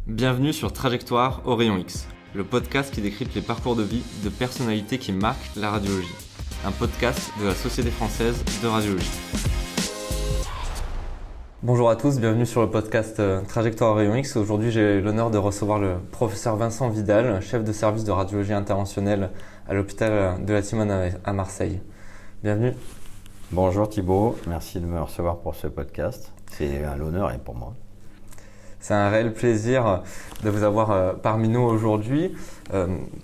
Bienvenue sur Trajectoire au rayon X, le podcast qui décrypte les parcours de vie de personnalités qui marquent la radiologie. Un podcast de la Société française de radiologie. Bonjour à tous, bienvenue sur le podcast Trajectoire au rayon X. Aujourd'hui, j'ai l'honneur de recevoir le professeur Vincent Vidal, chef de service de radiologie interventionnelle à l'hôpital de la Timone à Marseille. Bienvenue. Bonjour Thibaut, merci de me recevoir pour ce podcast. C'est un honneur et pour moi. C'est un réel plaisir de vous avoir parmi nous aujourd'hui.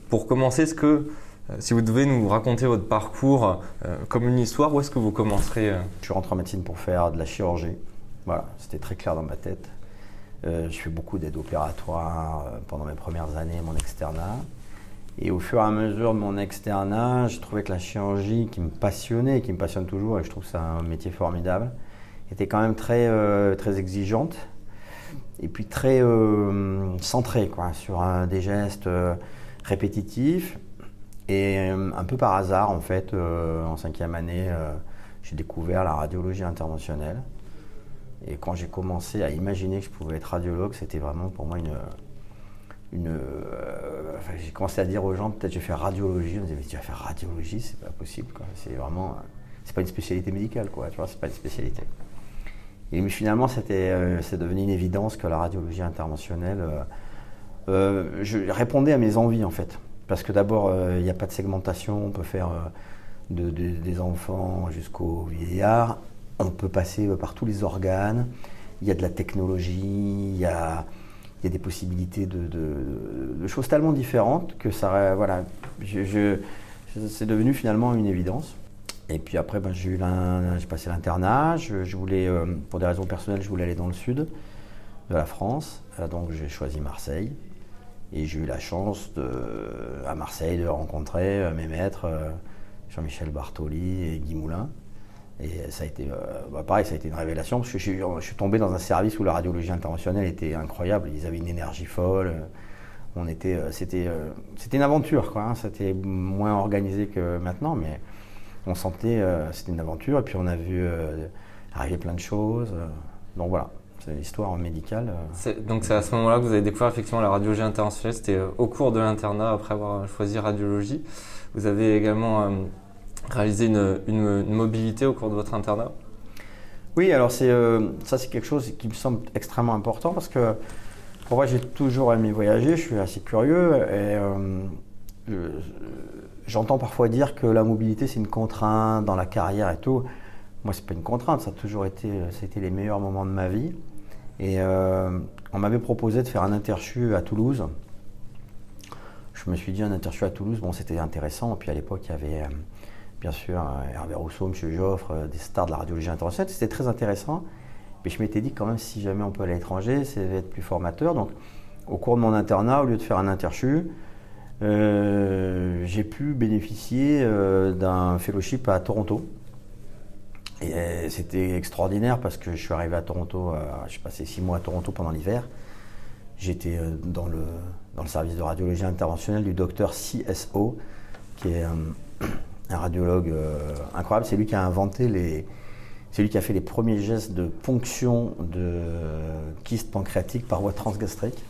Pour commencer, si vous devez nous raconter votre parcours comme une histoire, où est-ce que vous commencerez Je suis rentré en médecine pour faire de la chirurgie. Voilà, c'était très clair dans ma tête. Je fais beaucoup d'aide opératoire pendant mes premières années, mon externat. Et au fur et à mesure de mon externat, je trouvais que la chirurgie qui me passionnait et qui me passionne toujours, et je trouve que c'est un métier formidable, était quand même très exigeante. Et puis très centré sur des gestes répétitifs. Et un peu par hasard, en fait, en 5e année, j'ai découvert la radiologie interventionnelle. Et quand j'ai commencé à imaginer que je pouvais être radiologue, c'était vraiment pour moi j'ai commencé à dire aux gens, peut-être je vais faire radiologie. On me disait, mais tu vas faire radiologie, c'est pas possible, quoi. C'est pas une spécialité médicale, quoi. Tu vois, c'est pas une spécialité. Et finalement, c'est devenu une évidence que la radiologie interventionnelle, je répondais à mes envies en fait. Parce que d'abord, il n'y a pas de segmentation, on peut faire des enfants jusqu'aux vieillards, on peut passer par tous les organes, il y a de la technologie, il y a des possibilités de choses tellement différentes que ça, voilà, c'est devenu finalement une évidence. Et puis après, j'ai passé l'internat. Je voulais, pour des raisons personnelles, je voulais aller dans le sud de la France. Donc j'ai choisi Marseille. Et j'ai eu la chance à Marseille de rencontrer mes maîtres, Jean-Michel Bartoli et Guy Moulin. Et ça a été, pareil, ça a été une révélation parce que je suis tombé dans un service où la radiologie interventionnelle était incroyable. Ils avaient une énergie folle. C'était une aventure, quoi, hein. C'était moins organisé que maintenant, mais on sentait, c'était une aventure, et puis on a vu arriver plein de choses. Donc voilà, c'est l'histoire médicale. Donc c'est à ce moment-là que vous avez découvert effectivement la radiologie interventionnelle. C'était au cours de l'internat, après avoir choisi radiologie. Vous avez également réalisé une mobilité au cours de votre internat. Oui, alors ça c'est quelque chose qui me semble extrêmement important parce que pour moi j'ai toujours aimé voyager, je suis assez curieux et j'entends parfois dire que la mobilité c'est une contrainte dans la carrière et tout. Moi c'est pas une contrainte, ça a toujours été, c'était les meilleurs moments de ma vie. Et on m'avait proposé de faire un interchu à Toulouse. Je me suis dit un interchu à Toulouse, bon c'était intéressant. Et puis à l'époque il y avait bien sûr Hervé Rousseau, M. Joffre, des stars de la radiologie interventionnelle. C'était très intéressant. Mais je m'étais dit quand même si jamais on peut aller à l'étranger, ça va être plus formateur. Donc au cours de mon internat, au lieu de faire un interchu, j'ai pu bénéficier d'un fellowship à Toronto. Et c'était extraordinaire parce que je suis arrivé à Toronto, j'ai passé 6 mois à Toronto pendant l'hiver. J'étais dans le service de radiologie interventionnelle du docteur CSO, qui est un radiologue incroyable. C'est lui qui a c'est lui qui a fait les premiers gestes de ponction de kyste pancréatique par voie transgastrique.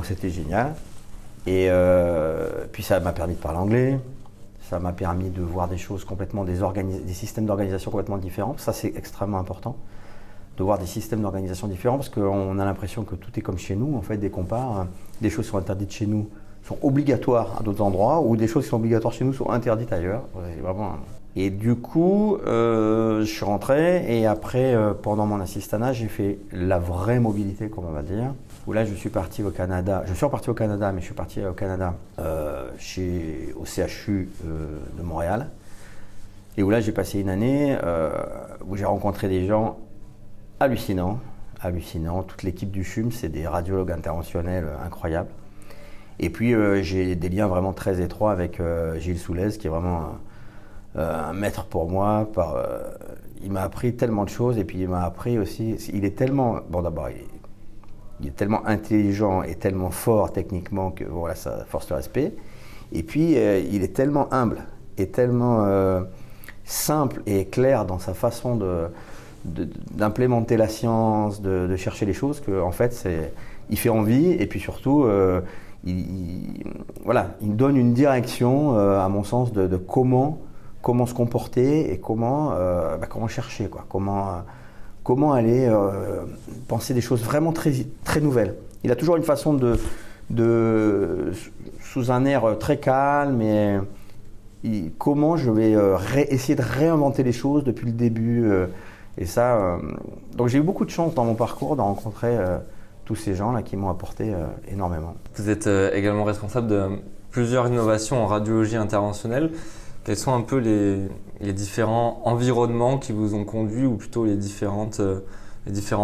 C'était génial. Et puis ça m'a permis de parler anglais, ça m'a permis de voir des choses complètement, des systèmes d'organisation complètement différents. Ça c'est extrêmement important, de voir des systèmes d'organisation différents parce qu'on a l'impression que tout est comme chez nous. En fait, dès qu'on part, des choses qui sont interdites chez nous sont obligatoires à d'autres endroits ou des choses qui sont obligatoires chez nous sont interdites ailleurs. Et du coup, je suis rentré et après, pendant mon assistanat, j'ai fait la vraie mobilité, comme on va dire. Où là, je suis reparti au Canada, mais je suis parti au Canada au CHU de Montréal. Et où là, j'ai passé une année où j'ai rencontré des gens hallucinants. Toute l'équipe du CHUM, c'est des radiologues interventionnels incroyables. Et puis, j'ai des liens vraiment très étroits avec Gilles Soulez, qui est vraiment un maître pour moi. Il m'a appris tellement de choses et puis il m'a appris aussi, il est tellement, il est tellement intelligent et tellement fort techniquement que voilà, ça force le respect. Et puis, il est tellement humble et tellement simple et clair dans sa façon d'implémenter la science, de chercher les choses, que en fait, il fait envie et puis surtout, voilà, il donne une direction, à mon sens, de comment se comporter et comment chercher, quoi, comment aller penser des choses vraiment très, très nouvelles. Il a toujours une façon sous un air très calme, et comment je vais essayer de réinventer les choses depuis le début. Et ça, donc j'ai eu beaucoup de chance dans mon parcours de rencontrer tous ces gens-là qui m'ont apporté énormément. Vous êtes également responsable de plusieurs innovations en radiologie interventionnelle. Quels sont un peu les différents environnements qui vous ont conduit, ou plutôt les différents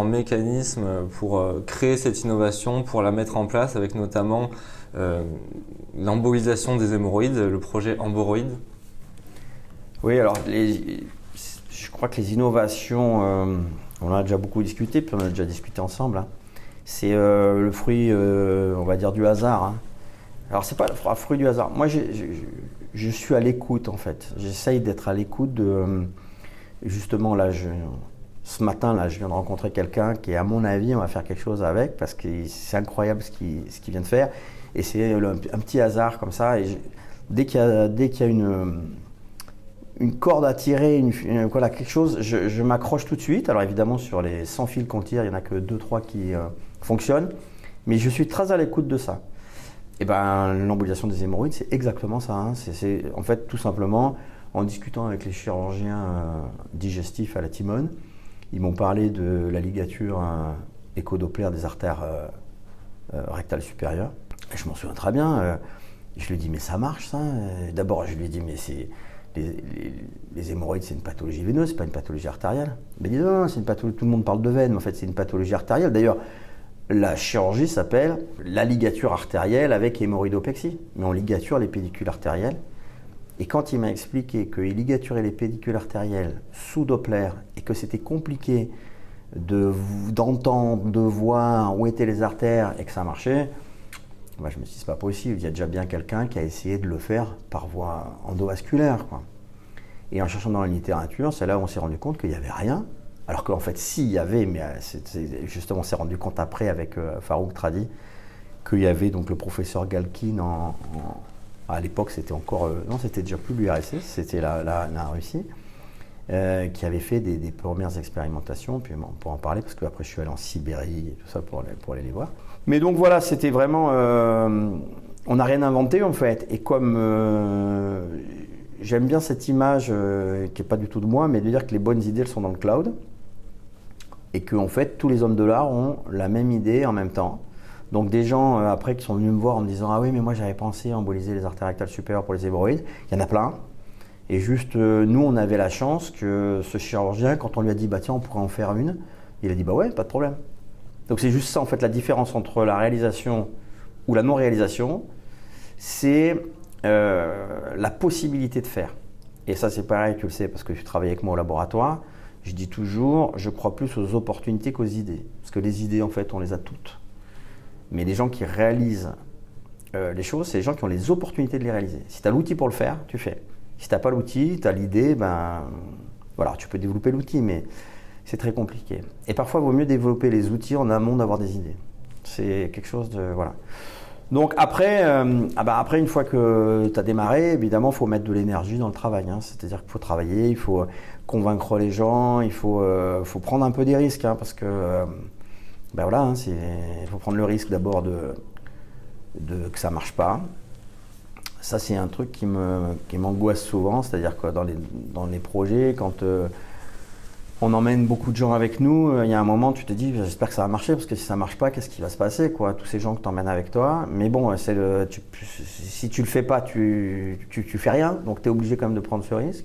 mécanismes pour créer cette innovation, pour la mettre en place, avec notamment l'embolisation des hémorroïdes, le projet Emboroid? Oui, alors je crois que les innovations, on en a déjà beaucoup discuté, puis on a déjà discuté ensemble, hein. C'est le fruit, on va dire, du hasard, hein. Alors c'est pas le fruit du hasard. Moi, je suis à l'écoute, en fait. J'essaye d'être à l'écoute de... Justement, là, ce matin, là, je viens de rencontrer quelqu'un qui, à mon avis, on va faire quelque chose avec, parce que c'est incroyable ce qu'il vient de faire. Et c'est un petit hasard comme ça. Et dès qu'il y a une corde à tirer, voilà, quelque chose, je m'accroche tout de suite. Alors évidemment, sur les 100 fils qu'on tire, il n'y en a que 2-3 qui fonctionnent. Mais je suis très à l'écoute de ça. Et l'embolisation des hémorroïdes, c'est exactement ça, hein. C'est en fait tout simplement, en discutant avec les chirurgiens digestifs à la Timone, ils m'ont parlé de la ligature écho-doppler des artères rectales supérieures. Et je m'en souviens très bien. Je lui ai dit, mais ça marche, ça? D'abord, je lui ai dit, mais les hémorroïdes, c'est une pathologie veineuse, c'est pas une pathologie artérielle. Il m'a dit, non, c'est une pathologie, tout le monde parle de veine, mais en fait, c'est une pathologie artérielle. D'ailleurs, la chirurgie s'appelle la ligature artérielle avec hémorrhoïdopexie. Mais on ligature les pédicules artérielles. Et quand il m'a expliqué qu'il ligaturait les pédicules artérielles sous Doppler et que c'était compliqué d'entendre, de voir où étaient les artères et que ça marchait, je me suis dit, c'est pas possible. Il y a déjà bien quelqu'un qui a essayé de le faire par voie endovasculaire, quoi. Et en cherchant dans la littérature, c'est là où on s'est rendu compte qu'il n'y avait rien. Alors qu'en fait, si, il y avait, mais justement, on s'est rendu compte après avec Farouk Tradi qu'il y avait donc le professeur Galkin à l'époque, c'était encore, non, c'était déjà plus l'URSS, c'était la Russie, qui avait fait des premières expérimentations. Puis on pourra en parler parce qu'après, je suis allé en Sibérie et tout ça pour aller les voir. Mais donc voilà, c'était vraiment, on n'a rien inventé en fait. Et comme j'aime bien cette image qui n'est pas du tout de moi, mais de dire que les bonnes idées, elles sont dans le cloud. Et que en fait, tous les hommes de l'art ont la même idée en même temps. Donc des gens après qui sont venus me voir en me disant « Ah oui, mais moi j'avais pensé à emboliser les artères rectales supérieures pour les hémorroïdes ». Il y en a plein. Et juste, nous, on avait la chance que ce chirurgien, quand on lui a dit « Bah tiens, on pourrait en faire une », il a dit « Bah ouais, pas de problème ». Donc c'est juste ça, en fait, la différence entre la réalisation ou la non-réalisation, c'est la possibilité de faire. Et ça, c'est pareil, tu le sais, parce que tu travailles avec moi au laboratoire. Je dis toujours, je crois plus aux opportunités qu'aux idées. Parce que les idées, en fait, on les a toutes. Mais les gens qui réalisent les choses, c'est les gens qui ont les opportunités de les réaliser. Si tu as l'outil pour le faire, tu fais. Si tu n'as pas l'outil, tu as l'idée, voilà, tu peux développer l'outil, mais c'est très compliqué. Et parfois, il vaut mieux développer les outils en amont d'avoir des idées. C'est quelque chose de... Voilà. Donc après, après, une fois que tu as démarré, évidemment, il faut mettre de l'énergie dans le travail, hein. C'est-à-dire qu'il faut travailler, il faut convaincre les gens, il faut prendre un peu des risques, hein, parce que voilà, hein, il faut prendre le risque d'abord que ça ne marche pas. Ça, c'est un truc qui m'angoisse souvent, c'est-à-dire que dans les projets, quand on emmène beaucoup de gens avec nous, il y a un moment, tu te dis, j'espère que ça va marcher, parce que si ça ne marche pas, qu'est-ce qui va se passer, quoi? Tous ces gens que tu emmènes avec toi. Mais bon, si tu ne le fais pas, tu fais rien, donc tu es obligé quand même de prendre ce risque.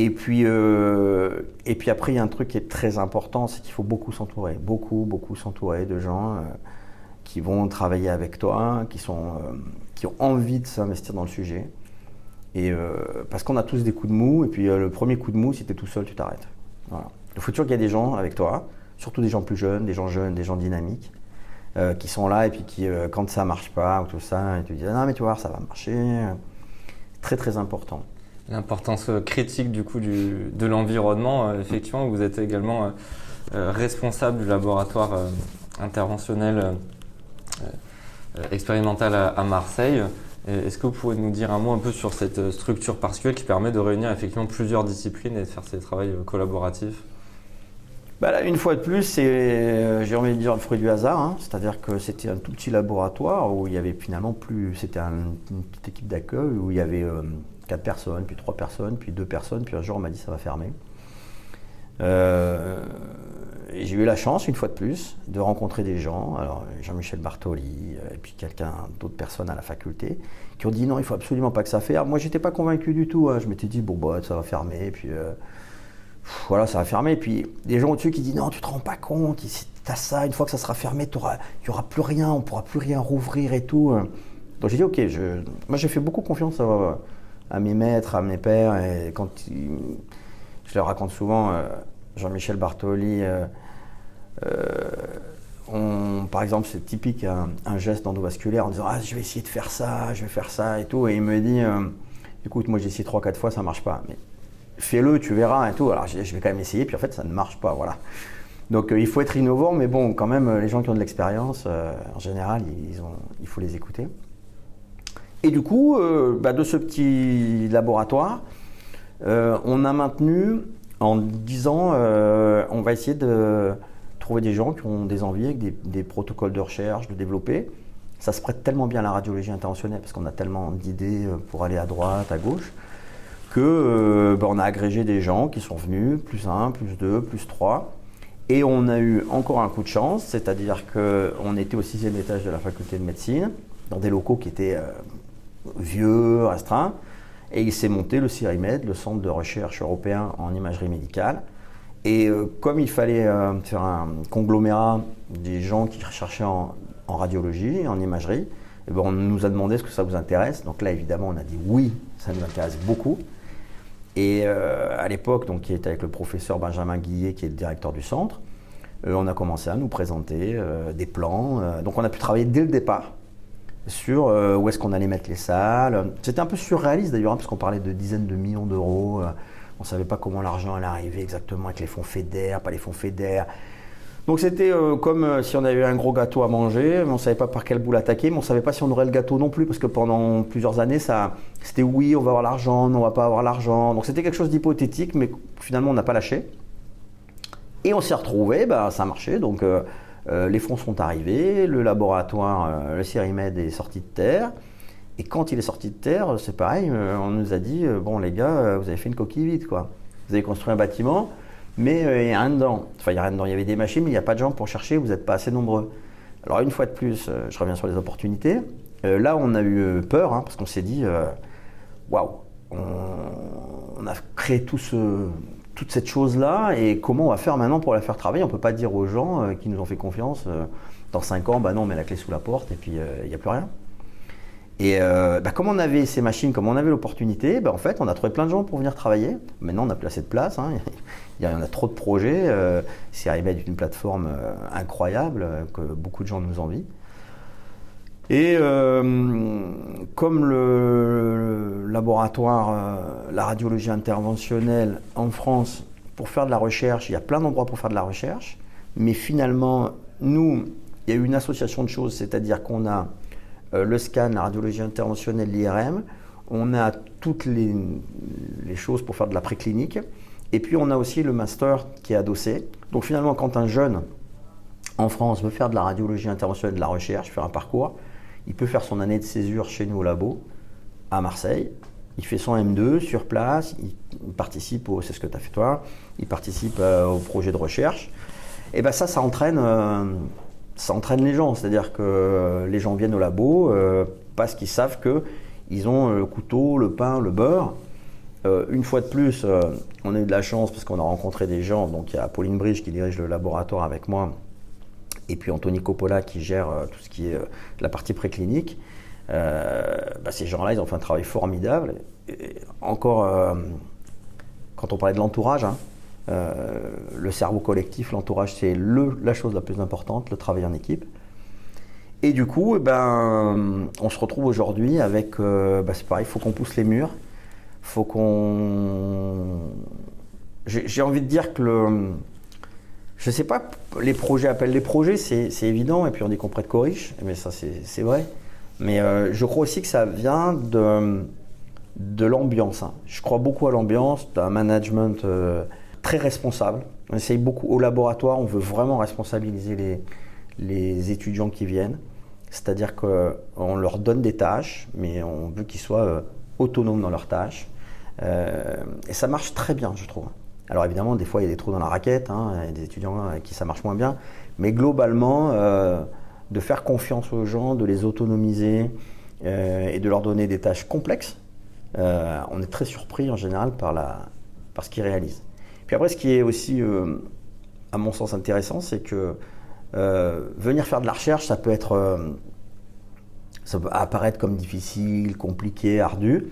Et puis après, il y a un truc qui est très important, c'est qu'il faut beaucoup s'entourer, beaucoup s'entourer de gens qui vont travailler avec toi, qui ont envie de s'investir dans le sujet. Et parce qu'on a tous des coups de mou, et puis le premier coup de mou, si tu es tout seul, tu t'arrêtes. Voilà. Il faut toujours qu'il y ait des gens avec toi, surtout des gens plus jeunes, des gens dynamiques, qui sont là et puis qui, quand ça marche pas ou tout ça, ils te disent « Non mais tu vois, ça va marcher ». Très très important. L'importance critique du coup de l'environnement, effectivement, vous êtes également responsable du laboratoire interventionnel expérimental à Marseille. Est-ce que vous pouvez nous dire un mot un peu sur cette structure particulière qui permet de réunir effectivement plusieurs disciplines et de faire ces travaux collaboratifs? Là, une fois de plus, c'est, j'ai envie de dire, le fruit du hasard. Hein. C'est-à-dire que c'était un tout petit laboratoire où il y avait finalement plus. C'était une petite équipe d'accueil où il y avait 4 personnes, puis 3 personnes, puis 2 personnes. Puis un jour, on m'a dit ça va fermer. Et j'ai eu la chance, une fois de plus, de rencontrer des gens, alors Jean-Michel Bartoli, et puis d'autres personnes à la faculté, qui ont dit non, il ne faut absolument pas que ça ferme. Moi, je n'étais pas convaincu du tout. Hein. Je m'étais dit, ça va fermer. Et puis, voilà, ça va fermer. Et puis, des gens au-dessus qui disent non, tu ne te rends pas compte, tu as ça, une fois que ça sera fermé, il n'y aura plus rien, on ne pourra plus rien rouvrir et tout. Donc, j'ai dit, ok, moi, j'ai fait beaucoup confiance à mes maîtres, à mes pères. Et je leur raconte souvent. Jean-Michel Bartoli, par exemple, c'est typique un geste endovasculaire en disant « Ah, je vais essayer de faire ça, je vais faire ça et tout ». Et il me dit « Écoute, moi j'ai essayé 3-4 fois, ça ne marche pas. Mais fais-le, tu verras et tout. » Alors je vais quand même essayer, puis en fait ça ne marche pas, voilà. Donc il faut être innovant, mais bon, quand même, les gens qui ont de l'expérience, en général, il faut les écouter. Et du coup, de ce petit laboratoire, on a maintenu en disant on va essayer de trouver des gens qui ont des envies avec des protocoles de recherche, de développer. Ça se prête tellement bien à la radiologie interventionnelle parce qu'on a tellement d'idées pour aller à droite, à gauche, que on a agrégé des gens qui sont venus, plus 1, plus 2, plus 3. Et on a eu encore un coup de chance, c'est-à-dire qu'on était au 6e étage de la faculté de médecine, dans des locaux qui étaient vieux, restreints. Et il s'est monté le CIRIMED, le centre de recherche européen en imagerie médicale. Et comme il fallait faire un conglomérat des gens qui recherchaient en radiologie, en imagerie, on nous a demandé est-ce que ça vous intéresse. Donc là, évidemment, on a dit oui, ça nous intéresse beaucoup. Et à l'époque, donc, qui était avec le professeur Benjamin Guillet, qui est le directeur du centre, on a commencé à nous présenter des plans. Donc on a pu travailler dès le départ sur où est-ce qu'on allait mettre les salles. C'était un peu surréaliste d'ailleurs, parce qu'on parlait de dizaines de millions d'euros. On ne savait pas comment l'argent allait arriver exactement avec les fonds FEDER, pas les fonds FEDER. Donc c'était comme si on avait eu un gros gâteau à manger, mais on ne savait pas par quel bout l'attaquer, mais on ne savait pas si on aurait le gâteau non plus, parce que pendant plusieurs années, c'était oui, on va avoir l'argent, non, on ne va pas avoir l'argent. Donc c'était quelque chose d'hypothétique, mais finalement on n'a pas lâché. Et on s'est retrouvés, ça marchait, donc les fonds sont arrivés, le laboratoire, le CIRIMED est sorti de terre. Et quand il est sorti de terre, c'est pareil, on nous a dit bon les gars, vous avez fait une coquille vide quoi. Vous avez construit un bâtiment, mais il n'y a rien dedans. Enfin, il n'y a rien dedans, il y avait des machines, mais il n'y a pas de gens pour chercher, vous n'êtes pas assez nombreux. Alors une fois de plus, je reviens sur les opportunités. Là, on a eu peur, parce qu'on s'est dit waouh, on a créé toute cette chose-là, et comment on va faire maintenant pour la faire travailler? On ne peut pas dire aux gens qui nous ont fait confiance, dans 5 ans, non, on met la clé sous la porte, et puis il n'y a plus rien. Et comme on avait ces machines, comme on avait l'opportunité, en fait, on a trouvé plein de gens pour venir travailler. Maintenant, on n'a plus assez de place. Il y en a trop de projets. CIRIMED est une plateforme incroyable que beaucoup de gens nous envient. Et comme le laboratoire, la radiologie interventionnelle en France, pour faire de la recherche, il y a plein d'endroits pour faire de la recherche. Mais finalement, nous, il y a eu une association de choses, c'est-à-dire qu'on a le scan, la radiologie interventionnelle, l'IRM, on a toutes les choses pour faire de la préclinique, et puis on a aussi le master qui est adossé. Donc finalement, quand un jeune en France veut faire de la radiologie interventionnelle, de la recherche, faire un parcours, il peut faire son année de césure chez nous au labo, à Marseille. Il fait son M2 sur place, il participe c'est ce que tu as fait toi, il participe au projet de recherche. Et ça entraîne... Ça entraîne les gens, c'est-à-dire que les gens viennent au labo parce qu'ils savent qu'ils ont le couteau, le pain, le beurre. Une fois de plus, on a eu de la chance parce qu'on a rencontré des gens. Donc il y a Pauline Brige qui dirige le laboratoire avec moi, et puis Anthony Coppola qui gère tout ce qui est la partie préclinique. Ces gens-là, ils ont fait un travail formidable. Et encore, quand on parlait de l'entourage, le cerveau collectif, l'entourage, c'est la chose la plus importante, le travail en équipe. Et du coup, on se retrouve aujourd'hui avec, c'est pareil, il faut qu'on pousse les murs, faut qu'on... J'ai envie de dire que Je sais pas, les projets appellent les projets, c'est évident, et puis on dit qu'on prête qu'aux riches, mais ça c'est vrai. Mais je crois aussi que ça vient de l'ambiance. Hein. Je crois beaucoup à l'ambiance, d'un management très responsable. On essaye beaucoup au laboratoire, on veut vraiment responsabiliser les étudiants qui viennent. C'est-à-dire qu'on leur donne des tâches, mais on veut qu'ils soient autonomes dans leurs tâches. Et ça marche très bien, je trouve. Alors évidemment, des fois, il y a des trous dans la raquette, hein, il y a des étudiants avec qui ça marche moins bien. Mais globalement, de faire confiance aux gens, de les autonomiser et de leur donner des tâches complexes, on est très surpris en général par ce qu'ils réalisent. Puis après, ce qui est aussi, à mon sens, intéressant, c'est que venir faire de la recherche, ça peut apparaître comme difficile, compliqué, ardu.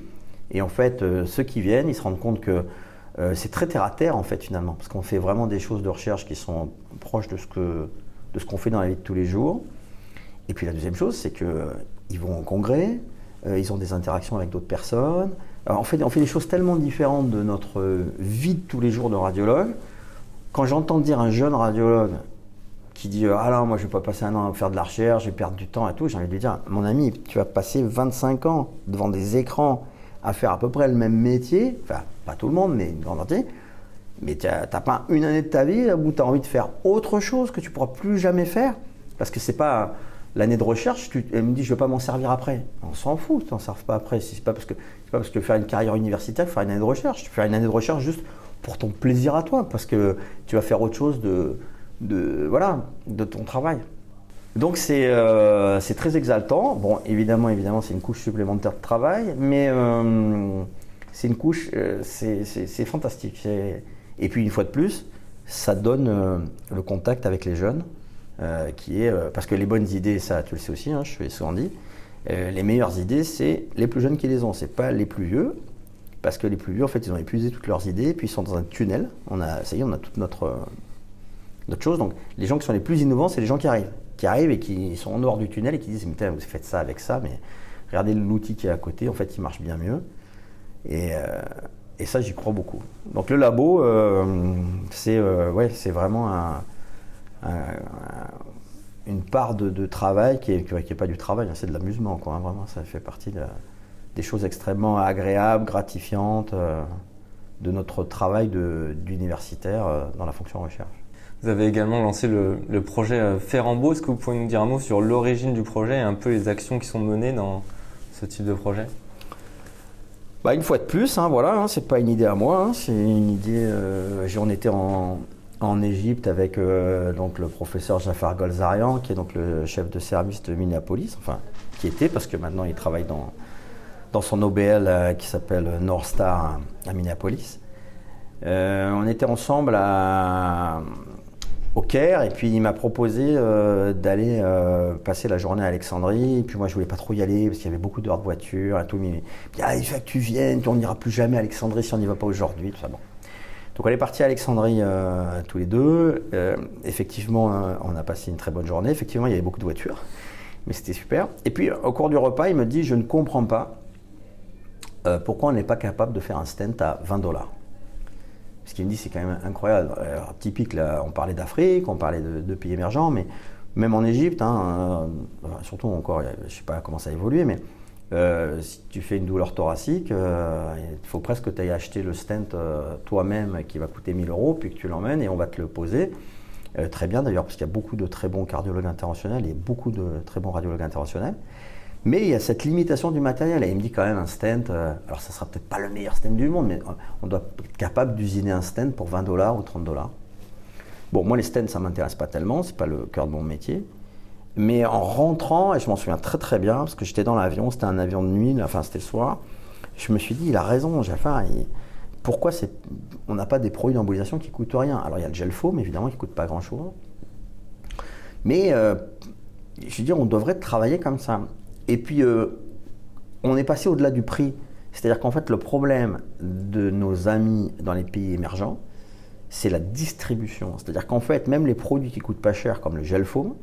Et en fait, ceux qui viennent, ils se rendent compte que c'est très terre à terre, en fait, finalement. Parce qu'on fait vraiment des choses de recherche qui sont proches de ce qu'on fait dans la vie de tous les jours. Et puis la deuxième chose, c'est qu'ils vont au congrès, ils ont des interactions avec d'autres personnes. Alors, on fait des choses tellement différentes de notre vie de tous les jours de radiologue. Quand j'entends dire un jeune radiologue qui dit « Ah non, moi je ne vais pas passer un an à faire de la recherche, je vais perdre du temps et tout », j'ai envie de lui dire « Mon ami, tu vas passer 25 ans devant des écrans à faire à peu près le même métier, enfin pas tout le monde, mais une grande partie, mais tu n'as pas une année de ta vie où tu as envie de faire autre chose que tu ne pourras plus jamais faire, parce que c'est pas l'année de recherche, elle me dit je ne vais pas m'en servir après. On s'en fout, tu t'en serves pas après. C'est pas parce que faire une carrière universitaire, faire une année de recherche. Tu fais une année de recherche juste pour ton plaisir à toi, parce que tu vas faire autre chose de ton travail. Donc c'est très exaltant. Bon, évidemment, c'est une couche supplémentaire de travail, mais c'est une couche, c'est fantastique. Et puis une fois de plus, ça donne le contact avec les jeunes, parce que les bonnes idées, ça tu le sais aussi, hein, je l'ai souvent dit, les meilleures idées, c'est les plus jeunes qui les ont, c'est pas les plus vieux, parce que les plus vieux, en fait, ils ont épuisé toutes leurs idées, puis ils sont dans un tunnel. On a toute notre chose. Donc les gens qui sont les plus innovants, c'est les gens qui arrivent et qui sont en dehors du tunnel et qui disent « Putain, vous faites ça avec ça, mais regardez l'outil qui est à côté, en fait, il marche bien mieux. » Et ça, j'y crois beaucoup. Donc le labo, c'est vraiment une part de travail qui est pas du travail, hein, c'est de l'amusement, quoi, hein, vraiment, ça fait partie des choses extrêmement agréables, gratifiantes de notre travail d'universitaire dans la fonction recherche. Vous avez également lancé le projet Ferrambault. Est-ce que vous pouvez nous dire un mot sur l'origine du projet et un peu les actions qui sont menées dans ce type de projet ? Une fois de plus, hein, voilà, hein, c'est pas une idée à moi, hein, c'est une idée. On était en Égypte avec donc le professeur Jafar Golzarian, qui est donc le chef de service de Minneapolis, enfin qui était, parce que maintenant il travaille dans son OBL qui s'appelle North Star à Minneapolis. On était ensemble au Caire, et puis il m'a proposé d'aller passer la journée à Alexandrie. Et puis moi je voulais pas trop y aller parce qu'il y avait beaucoup d'heures de voiture et tout. Mais il faut que tu viennes, on n'ira plus jamais à Alexandrie si on n'y va pas aujourd'hui, tout ça. Bon. Donc on est parti à Alexandrie tous les deux. Effectivement, on a passé une très bonne journée. Effectivement, il y avait beaucoup de voitures, mais c'était super. Et puis au cours du repas, il me dit « Je ne comprends pas pourquoi on n'est pas capable de faire un stent à $20 ». Ce qu'il me dit, c'est quand même incroyable. Alors, typique, là, on parlait d'Afrique, on parlait de pays émergents, mais même en Égypte, hein, surtout encore, je ne sais pas comment ça a évolué, mais si tu fais une douleur thoracique, il faut presque que tu ailles acheter le stent toi-même qui va coûter 1 000 €, puis que tu l'emmènes et on va te le poser. Très bien d'ailleurs, parce qu'il y a beaucoup de très bons cardiologues interventionnels et beaucoup de très bons radiologues interventionnels. Mais il y a cette limitation du matériel. Et il me dit quand même un stent, alors ça ne sera peut-être pas le meilleur stent du monde, mais on doit être capable d'usiner un stent pour $20 ou $30. Bon, moi les stents, ça ne m'intéresse pas tellement, ce n'est pas le cœur de mon métier. Mais en rentrant, et je m'en souviens très très bien, parce que j'étais dans l'avion, c'était un avion de nuit, enfin c'était le soir, je me suis dit, il a raison, Jafar, pourquoi on n'a pas des produits d'embolisation qui ne coûtent rien? Alors il y a le gel foam, évidemment, qui ne coûte pas grand-chose. Mais je veux dire, on devrait travailler comme ça. Et puis, on est passé au-delà du prix. C'est-à-dire qu'en fait, le problème de nos amis dans les pays émergents, c'est la distribution. C'est-à-dire qu'en fait, même les produits qui ne coûtent pas cher, comme le gel foam,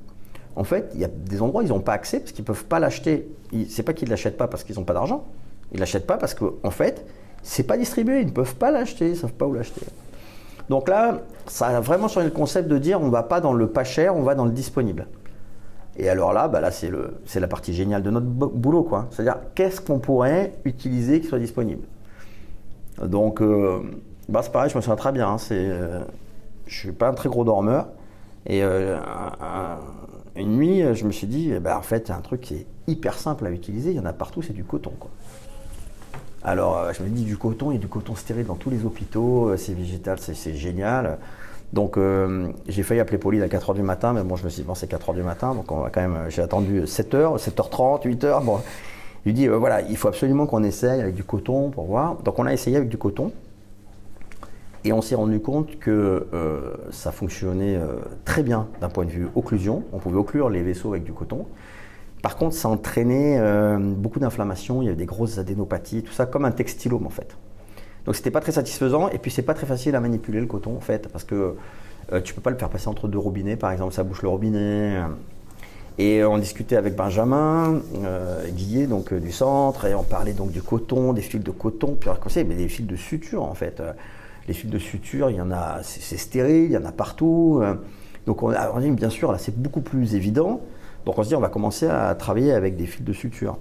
en fait, il y a des endroits où ils n'ont pas accès parce qu'ils ne peuvent pas l'acheter. C'est pas qu'ils ne l'achètent pas parce qu'ils n'ont pas d'argent. Ils ne l'achètent pas parce qu'en fait, ce n'est pas distribué. Ils ne peuvent pas l'acheter, ils ne savent pas où l'acheter. Donc là, ça a vraiment changé le concept de dire on ne va pas dans le pas cher, on va dans le disponible. Et alors là, là c'est la partie géniale de notre boulot, quoi. C'est-à-dire, qu'est-ce qu'on pourrait utiliser qui soit disponible. Donc, c'est pareil, je me souviens très bien. Hein, je ne suis pas un très gros dormeur. Et une nuit, je me suis dit, en fait, il y a un truc qui est hyper simple à utiliser. Il y en a partout, c'est du coton, quoi. Alors, je me dis, du coton, il y a du coton stérile dans tous les hôpitaux. C'est végétal, c'est génial. Donc j'ai failli appeler Pauline à 4h du matin, mais bon, je me suis dit, bon, c'est 4h du matin, donc j'ai attendu 7h, 7h30, 8h. Bon, je lui dis, voilà, il faut absolument qu'on essaye avec du coton pour voir. Donc on a essayé avec du coton, et on s'est rendu compte que ça fonctionnait très bien d'un point de vue occlusion. On pouvait occlure les vaisseaux avec du coton. Par contre, ça entraînait beaucoup d'inflammation, il y avait des grosses adénopathies, tout ça, comme un textilome en fait. Donc c'était pas très satisfaisant, et puis c'est pas très facile à manipuler le coton en fait, parce que tu peux pas le faire passer entre deux robinets, par exemple, ça bouche le robinet. Et on discutait avec Benjamin Guillet, donc du centre, et on parlait donc du coton, des fils de coton, puis mais des fils de suture en fait. Les fils de suture, il y en a, c'est stérile, il y en a partout. Donc on dit bien sûr là c'est beaucoup plus évident. Donc on se dit on va commencer à travailler avec des fils de suture.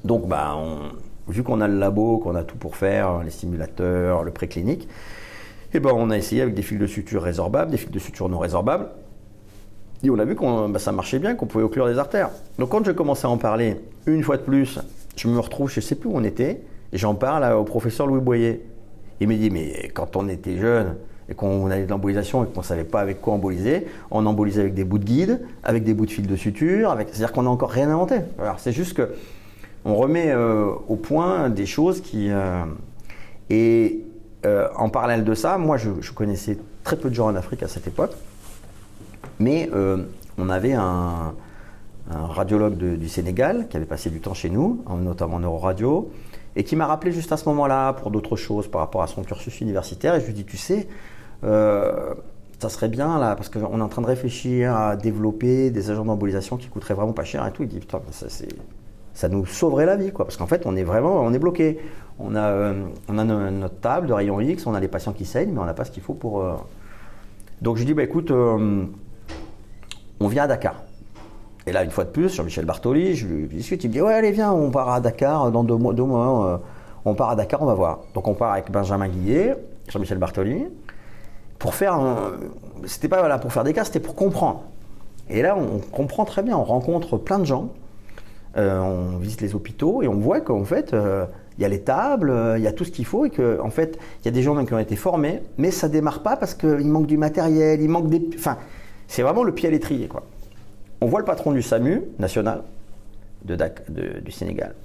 Donc vu qu'on a le labo, qu'on a tout pour faire, les simulateurs, le préclinique, on a essayé avec des fils de suture résorbables, des fils de suture non résorbables. Et on a vu que ça marchait bien, qu'on pouvait occlure des artères. Donc quand j'ai commencé à en parler, une fois de plus, je me retrouve, je ne sais plus où on était, et j'en parle au professeur Louis Boyer. Il me dit, mais quand on était jeune et qu'on avait de l'embolisation et qu'on ne savait pas avec quoi emboliser, on embolisait avec des bouts de guide, avec des bouts de fil de suture, c'est-à-dire qu'on n'a encore rien inventé. Alors c'est juste que on remet au point des choses qui... en parallèle de ça, moi je connaissais très peu de gens en Afrique à cette époque, mais on avait un radiologue du Sénégal qui avait passé du temps chez nous, notamment en neuroradio, et qui m'a rappelé juste à ce moment-là pour d'autres choses par rapport à son cursus universitaire, et je lui dis, tu sais, ça serait bien là, parce qu'on est en train de réfléchir à développer des agents d'embolisation qui coûteraient vraiment pas cher et tout. Il dit, putain, ça nous sauverait la vie, quoi, parce qu'en fait, on est bloqué. On a notre table de rayon X, on a les patients qui saignent, mais on n'a pas ce qu'il faut pour... Donc je lui dis, écoute, on vient à Dakar. Et là, une fois de plus, Jean-Michel Bartoli, je lui discute, il me dit, ouais, allez, viens, on part à Dakar dans 2 mois, on part à Dakar, on va voir. Donc on part avec Benjamin Guillet, Jean-Michel Bartoli, pour faire... C'était pas pour faire des cas, c'était pour comprendre. Et là, on comprend très bien, on rencontre plein de gens, on visite les hôpitaux et on voit qu'en fait, il y a les tables, il y a tout ce qu'il faut et qu'en fait, il y a des gens qui ont été formés, mais ça ne démarre pas parce qu'il manque du matériel, il manque des... Enfin, c'est vraiment le pied à l'étrier, quoi. On voit le patron du SAMU national du Sénégal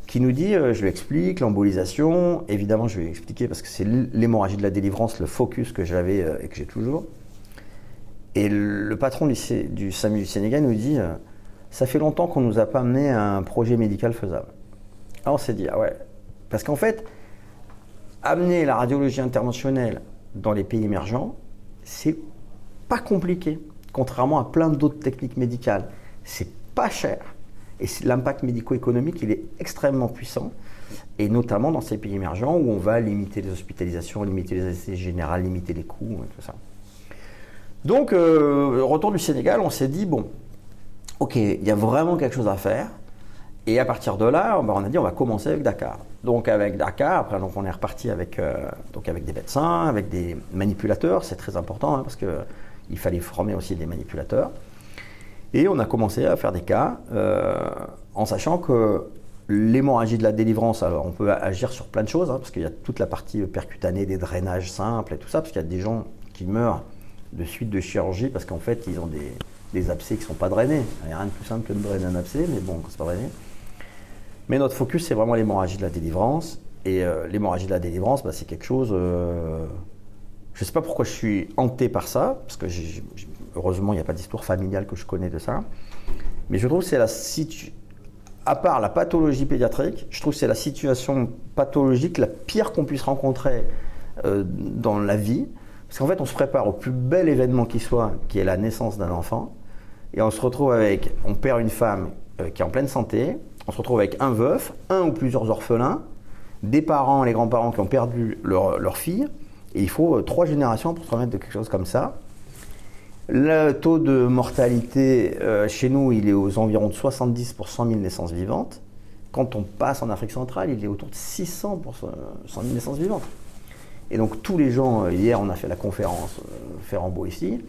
qui nous dit, je lui explique l'embolisation, évidemment je vais lui expliquer parce que c'est l'hémorragie de la délivrance, le focus que j'avais et que j'ai toujours. Et le patron du SAMU du Sénégal nous dit, ça fait longtemps qu'on ne nous a pas amené à un projet médical faisable. Alors on s'est dit, ah ouais, parce qu'en fait, amener la radiologie interventionnelle dans les pays émergents, c'est pas compliqué. Contrairement à plein d'autres techniques médicales, c'est pas cher. Et l'impact médico-économique, il est extrêmement puissant. Et notamment dans ces pays émergents où on va limiter les hospitalisations, limiter les essais généraux, limiter les coûts et tout ça. Donc, retour du Sénégal, on s'est dit, bon, ok, il y a vraiment quelque chose à faire. Et à partir de là, on a dit, on va commencer avec Dakar. Donc avec Dakar, après donc on est reparti avec des médecins, avec des manipulateurs, c'est très important parce que il fallait former aussi des manipulateurs. Et on a commencé à faire des cas en sachant que l'hémorragie de la délivrance, alors on peut agir sur plein de choses, parce qu'il y a toute la partie percutanée, des drainages simples et tout ça, parce qu'il y a des gens qui meurent de suite de chirurgie parce qu'en fait ils ont des abcès qui ne sont pas drainés. Il n'y a rien de plus simple que de drainer un abcès, mais bon, c'est pas drainé. Mais notre focus, c'est vraiment l'hémorragie de la délivrance. Et l'hémorragie de la délivrance, c'est quelque chose... je ne sais pas pourquoi je suis hanté par ça, parce que heureusement, il n'y a pas d'histoire familiale que je connais de ça. Mais je trouve que c'est à part la pathologie pédiatrique, je trouve que c'est la situation pathologique la pire qu'on puisse rencontrer dans la vie. Parce qu'en fait, on se prépare au plus bel événement qui soit, qui est la naissance d'un enfant. Et on se retrouve on perd une femme qui est en pleine santé. On se retrouve avec un veuf, un ou plusieurs orphelins, des parents, les grands-parents qui ont perdu leur fille. Et il faut 3 générations pour se remettre de quelque chose comme ça. Le taux de mortalité chez nous, il est aux environs de 70 pour 100 000 naissances vivantes. Quand on passe en Afrique centrale, il est autour de 600 pour 100 000 naissances vivantes. Et donc tous les gens, hier on a fait la conférence Ferrambeau ici,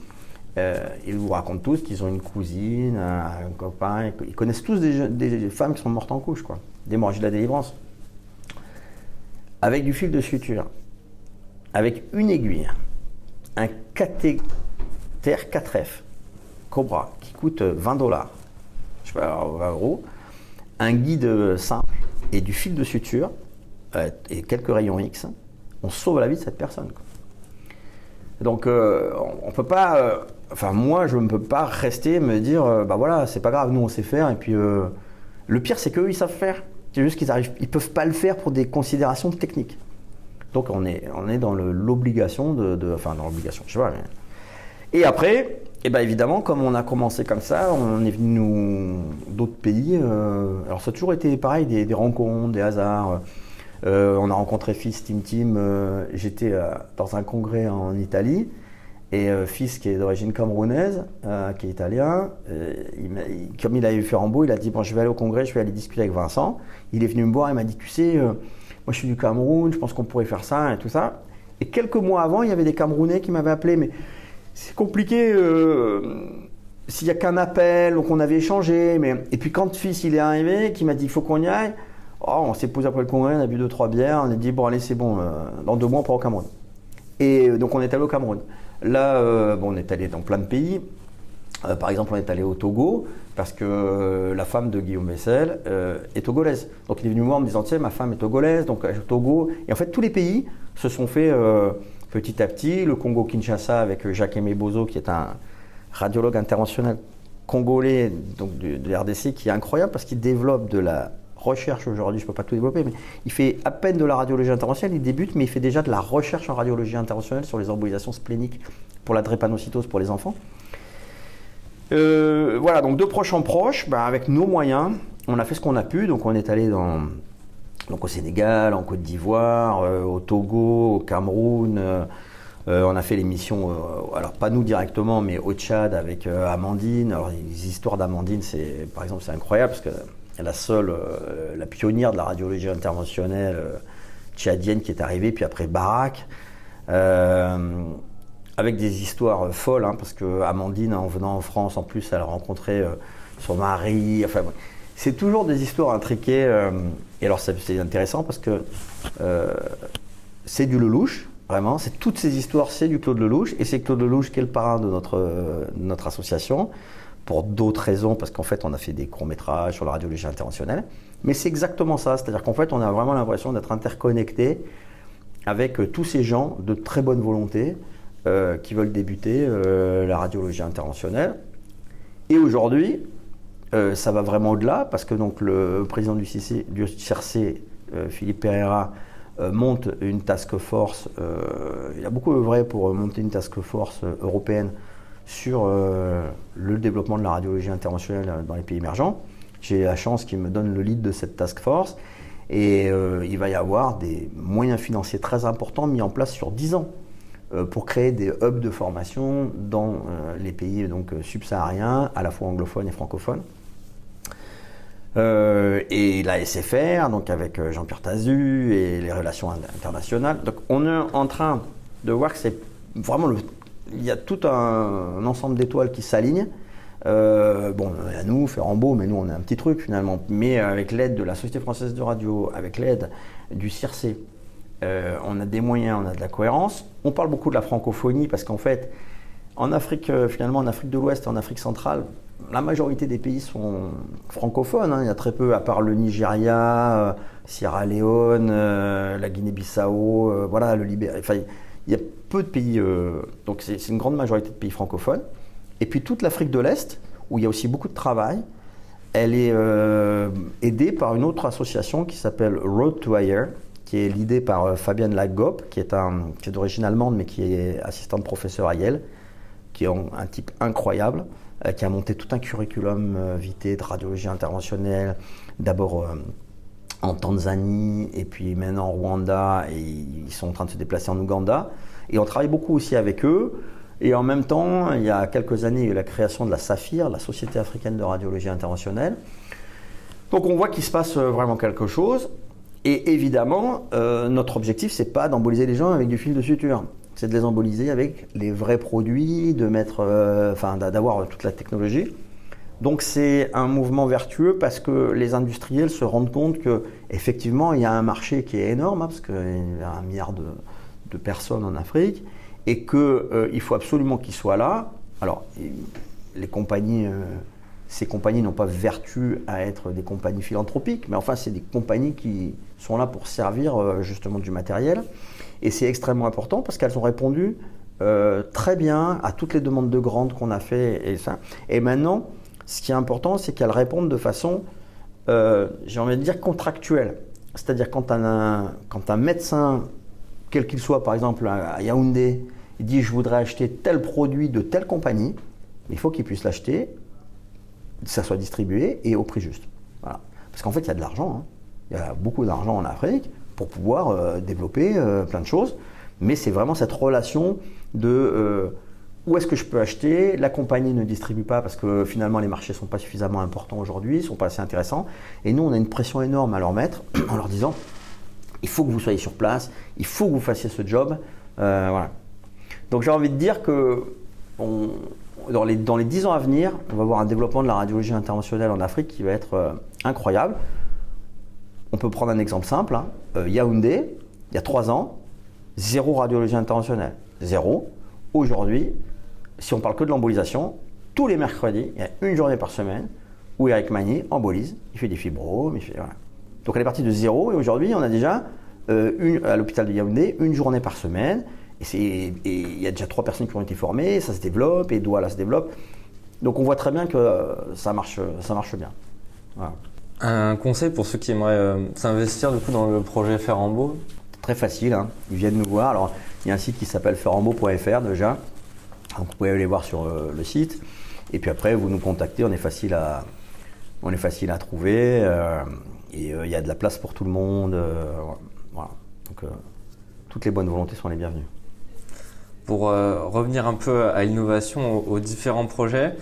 ils vous racontent tous qu'ils ont une cousine, un copain, ils connaissent tous des femmes qui sont mortes en couche, quoi, d'hémorragie de la délivrance. Avec du fil de suture, avec une aiguille, un cathéter 4F, Cobra, qui coûte $20, je sais pas, 20 €, un guide simple et du fil de suture et quelques rayons X, on sauve la vie de cette personne, quoi. Donc on peut pas, moi je ne peux pas rester me dire bah voilà, c'est pas grave, nous on sait faire, et puis le pire c'est qu'eux ils savent faire, c'est juste ils peuvent pas le faire pour des considérations techniques. Donc on est dans l'obligation dans l'obligation, je sais pas. Et après, évidemment, comme on a commencé comme ça, on est venu d'autres pays. Alors ça a toujours été pareil, des rencontres, des hasards. On a rencontré Fils Tim. J'étais dans un congrès en Italie. Et Fils, qui est d'origine camerounaise, qui est italien, comme il avait fait Ferrambeau, il a dit bon, je vais aller au congrès, je vais aller discuter avec Vincent. Il est venu me voir, il m'a dit tu sais, moi je suis du Cameroun, je pense qu'on pourrait faire ça et tout ça. Et quelques mois avant, il y avait des Camerounais qui m'avaient appelé, mais c'est compliqué s'il n'y a qu'un appel, donc on avait échangé. Et puis quand Fils il est arrivé, qui m'a dit qu'il faut qu'on y aille, on s'est posé après le congrès, on a bu 2-3 bières, on a dit bon allez c'est bon, dans 2 mois on part au Cameroun. Et donc on est allé au Cameroun. Là, on est allé dans plein de pays. Par exemple, on est allé au Togo parce que la femme de Guillaume Bessel est togolaise. Donc il est venu me voir en me disant tiens, ma femme est togolaise, donc au Togo. Et en fait, tous les pays se sont faits petit à petit. Le Congo-Kinshasa avec Jacques-Aimé Bozo, qui est un radiologue interventionnel congolais, donc de RDC, qui est incroyable parce qu'il développe de la recherche aujourd'hui, je ne peux pas tout développer, mais il fait à peine de la radiologie interventionnelle, il débute, mais il fait déjà de la recherche en radiologie interventionnelle sur les embolisations spléniques pour la drépanocytose pour les enfants. Voilà, donc de proche en proche, avec nos moyens, on a fait ce qu'on a pu. Donc on est allé au Sénégal, en Côte d'Ivoire, au Togo, au Cameroun. On a fait l'émission, alors pas nous directement, mais au Tchad avec Amandine. Alors les histoires d'Amandine, par exemple, c'est incroyable parce que la pionnière de la radiologie interventionnelle tchadienne qui est arrivée, puis après Barak. Avec des histoires folles, parce que Amandine, en venant en France, en plus, elle a rencontré son mari. Enfin, c'est toujours des histoires intriquées. Et alors, c'est intéressant parce que c'est du Lelouch, vraiment. Toutes ces histoires, c'est du Claude Lelouch. Et c'est Claude Lelouch qui est le parrain de notre association, pour d'autres raisons, parce qu'en fait, on a fait des courts-métrages sur la radiologie interventionnelle. Mais c'est exactement ça. C'est-à-dire qu'en fait, on a vraiment l'impression d'être interconnecté avec tous ces gens de très bonne volonté, qui veulent débuter la radiologie interventionnelle. Et aujourd'hui, ça va vraiment au-delà, parce que donc, le président du CRC, Philippe Pereira, monte une task force. Il a beaucoup œuvré pour monter une task force européenne sur le développement de la radiologie interventionnelle dans les pays émergents. J'ai la chance qu'il me donne le lead de cette task force. Et il va y avoir des moyens financiers très importants mis en place sur 10 ans. Pour créer des hubs de formation dans les pays subsahariens, à la fois anglophones et francophones. Et la SFR, donc avec Jean-Pierre Tazu et les relations internationales. Donc on est en train de voir que c'est vraiment il y a tout un ensemble d'étoiles qui s'alignent. À nous, Ferrambeau, mais nous on est un petit truc finalement. Mais avec l'aide de la Société française de radio, avec l'aide du CIRC, on a des moyens, on a de la cohérence. On parle beaucoup de la francophonie parce qu'en fait, en Afrique, finalement, en Afrique de l'Ouest et en Afrique centrale, la majorité des pays sont francophones. Il y a très peu, à part le Nigeria, Sierra Leone, la Guinée-Bissau, voilà, le Libéria. Enfin, il y a peu de pays. Donc c'est une grande majorité de pays francophones. Et puis toute l'Afrique de l'Est, où il y a aussi beaucoup de travail, elle est aidée par une autre association qui s'appelle Road to Higher, qui est l'idée par Fabienne Lagop, qui est d'origine allemande, mais qui est assistante professeur à Yale, qui est un type incroyable, qui a monté tout un curriculum vitae de radiologie interventionnelle, d'abord en Tanzanie, et puis maintenant en Rwanda, et ils sont en train de se déplacer en Ouganda. Et on travaille beaucoup aussi avec eux. Et en même temps, il y a quelques années, il y a eu la création de la SAFIR, la Société africaine de radiologie interventionnelle. Donc on voit qu'il se passe vraiment quelque chose. Et évidemment, notre objectif, c'est pas d'emboliser les gens avec du fil de suture. C'est de les emboliser avec les vrais produits, d'avoir toute la technologie. Donc c'est un mouvement vertueux parce que les industriels se rendent compte qu'effectivement, il y a un marché qui est énorme, parce qu'il y a 1 milliard de personnes en Afrique, et qu'il faut absolument qu'ils soient là. Alors, les compagnies, ces compagnies n'ont pas vertu à être des compagnies philanthropiques, mais enfin, c'est des compagnies qui sont là pour servir justement du matériel. Et c'est extrêmement important parce qu'elles ont répondu très bien à toutes les demandes de grandes qu'on a fait. Et maintenant, ce qui est important, c'est qu'elles répondent de façon, j'ai envie de dire, contractuelle. C'est-à-dire quand un médecin, quel qu'il soit, par exemple à Yaoundé, il dit « je voudrais acheter tel produit de telle compagnie », il faut qu'il puisse l'acheter, que ça soit distribué et au prix juste. Voilà. Parce qu'en fait, il y a de l'argent. Hein. Il y a beaucoup d'argent en Afrique pour pouvoir développer plein de choses. Mais c'est vraiment cette relation de où est-ce que je peux acheter. La compagnie ne distribue pas parce que finalement les marchés ne sont pas suffisamment importants aujourd'hui, ne sont pas assez intéressants. Et nous, on a une pression énorme à leur mettre en leur disant il faut que vous soyez sur place, il faut que vous fassiez ce job. Voilà. Donc j'ai envie de dire que dans les 10 ans à venir, on va avoir un développement de la radiologie interventionnelle en Afrique qui va être incroyable. On peut prendre un exemple simple. Hein. Yaoundé, il y a 3 ans, 0 radiologie interventionnelle. 0. Aujourd'hui, si on parle que de l'embolisation, tous les mercredis, il y a une journée par semaine où Eric Magny embolise. Il fait des fibromes. Voilà. Donc elle est partie de 0 et aujourd'hui, on a déjà à l'hôpital de Yaoundé, une journée par semaine. Et il y a déjà 3 personnes qui ont été formées, ça se développe, et Douala se développe. Donc on voit très bien que ça marche bien. Voilà. Un conseil pour ceux qui aimeraient s'investir du coup dans le projet Ferrambault? Très facile, hein. Ils viennent nous voir. Alors il y a un site qui s'appelle ferrambault.fr déjà. Donc vous pouvez aller voir sur le site. Et puis après vous nous contactez, on est facile à trouver. Et il y a de la place pour tout le monde. Voilà. Donc toutes les bonnes volontés sont les bienvenues. Pour revenir un peu à l'innovation, aux différents projets,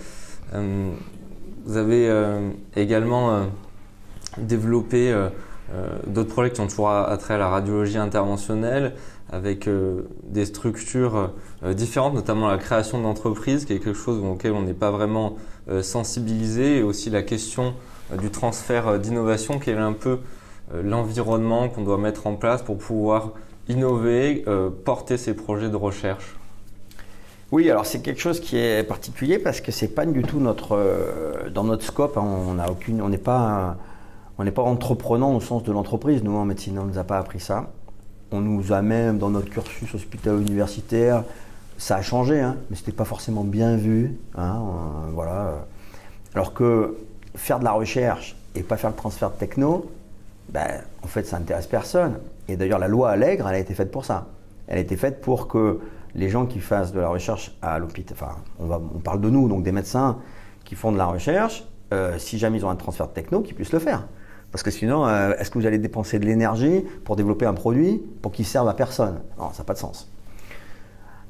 vous avez également développé d'autres projets qui ont toujours attrait à la radiologie interventionnelle avec des structures différentes, notamment la création d'entreprises, qui est quelque chose auquel on n'est pas vraiment sensibilisé, et aussi la question du transfert d'innovation, qui est un peu l'environnement qu'on doit mettre en place pour pouvoir innover, porter ces projets de recherche. Oui, alors c'est quelque chose qui est particulier parce que c'est pas du tout dans notre scope. Hein, on n'est pas entreprenant au sens de l'entreprise. Nous en médecine, on ne nous a pas appris ça. On nous a même dans notre cursus hospitalo-universitaire, ça a changé, hein, mais c'était pas forcément bien vu. Hein, voilà. Alors que faire de la recherche et pas faire le transfert de techno, en fait, ça n'intéresse personne. Et d'ailleurs, la loi Allègre, elle a été faite pour ça. Elle a été faite pour que les gens qui fassent de la recherche à l'hôpital, enfin, on parle de nous, donc des médecins qui font de la recherche, si jamais ils ont un transfert de techno, qu'ils puissent le faire. Parce que sinon, est-ce que vous allez dépenser de l'énergie pour développer un produit pour qu'il serve à personne? Non, ça n'a pas de sens.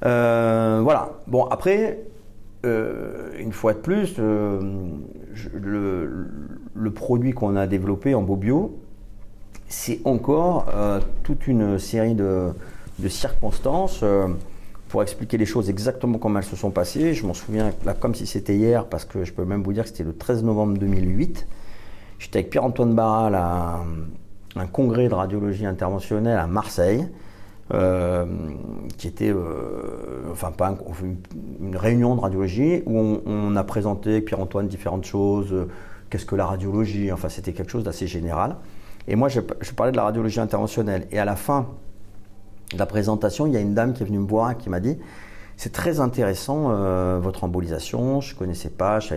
Voilà. Bon, après, une fois de plus, le produit qu'on a développé en Bobio, c'est encore toute une série de circonstances pour expliquer les choses exactement comme elles se sont passées. Je m'en souviens là comme si c'était hier, parce que je peux même vous dire que c'était le 13 novembre 2008. J'étais avec Pierre-Antoine Barral à un congrès de radiologie interventionnelle à Marseille, qui était une réunion de radiologie où on a présenté avec Pierre-Antoine différentes choses. Qu'est-ce que la radiologie? Enfin, c'était quelque chose d'assez général. Et moi, je parlais de la radiologie interventionnelle. Et à la fin de la présentation, il y a une dame qui est venue me voir et qui m'a dit « C'est très intéressant, votre embolisation. Je ne connaissais pas, je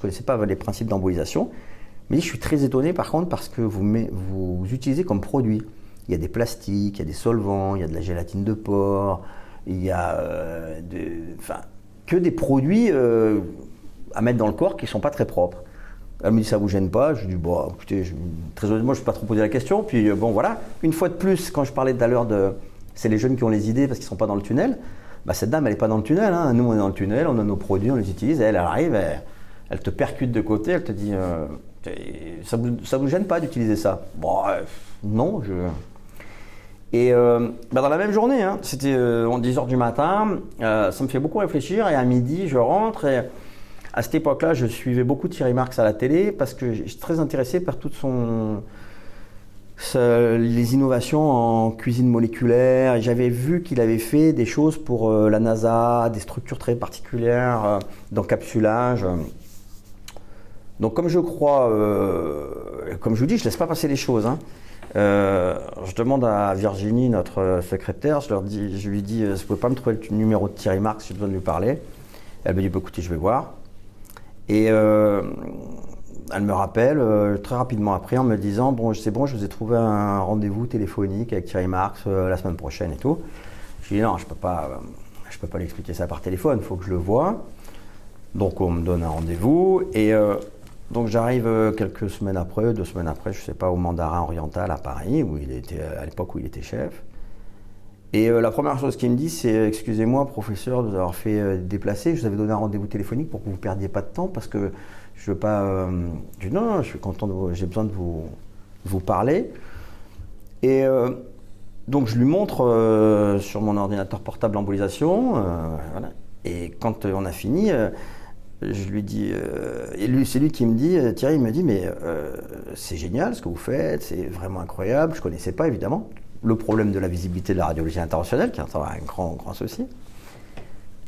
connaissais pas les principes d'embolisation. Mais je suis très étonné par contre parce que vous utilisez comme produit. Il y a des plastiques, il y a des solvants, il y a de la gélatine de porc, il y a que des produits à mettre dans le corps qui ne sont pas très propres. » Elle me dit, ça vous gêne pas? Je lui dis, bon, écoutez, très honnêtement, je ne me suis pas trop posé la question. Puis bon, voilà. Une fois de plus, quand je parlais tout à l'heure de c'est les jeunes qui ont les idées parce qu'ils ne sont pas dans le tunnel. Bah, cette dame, elle n'est pas dans le tunnel. Hein. Nous, on est dans le tunnel, on a nos produits, on les utilise. Et elle arrive, elle te percute de côté, elle te dit ça vous gêne pas d'utiliser ça? Bon, non. Et dans la même journée, hein, c'était 10h du matin, ça me fait beaucoup réfléchir. Et à midi, je rentre. Et à cette époque-là, je suivais beaucoup Thierry Marx à la télé parce que j'étais très intéressé par toutes les innovations en cuisine moléculaire. J'avais vu qu'il avait fait des choses pour la NASA, des structures très particulières d'encapsulage. Donc comme je crois, comme je vous dis, je ne laisse pas passer les choses. Hein. Je demande à Virginie, notre secrétaire, je lui dis, vous ne pouvez pas me trouver le numéro de Thierry Marx, j'ai besoin de lui parler. Elle me dit, bah, écoutez, je vais voir. Et elle me rappelle très rapidement après en me disant, bon, c'est bon, je vous ai trouvé un rendez-vous téléphonique avec Thierry Marx la semaine prochaine et tout. Je dis, non, je peux pas l'expliquer ça par téléphone, il faut que je le voie. Donc on me donne un rendez-vous et donc j'arrive quelques semaines après, 2 semaines après, je ne sais pas, au Mandarin Oriental à Paris, où il était, à l'époque où il était chef. Et la première chose qu'il me dit, c'est « Excusez-moi, professeur, de vous avoir fait déplacer. Je vous avais donné un rendez-vous téléphonique pour que vous ne perdiez pas de temps parce que je ne veux pas… Je dis « Non, je suis content, j'ai besoin de vous parler. » Et donc je lui montre sur mon ordinateur portable l'embolisation. Voilà. Et quand on a fini… je lui dis, et c'est lui qui me dit, Thierry, il me dit, mais c'est génial ce que vous faites, c'est vraiment incroyable. Je ne connaissais pas évidemment le problème de la visibilité de la radiologie interventionnelle, qui est un grand souci.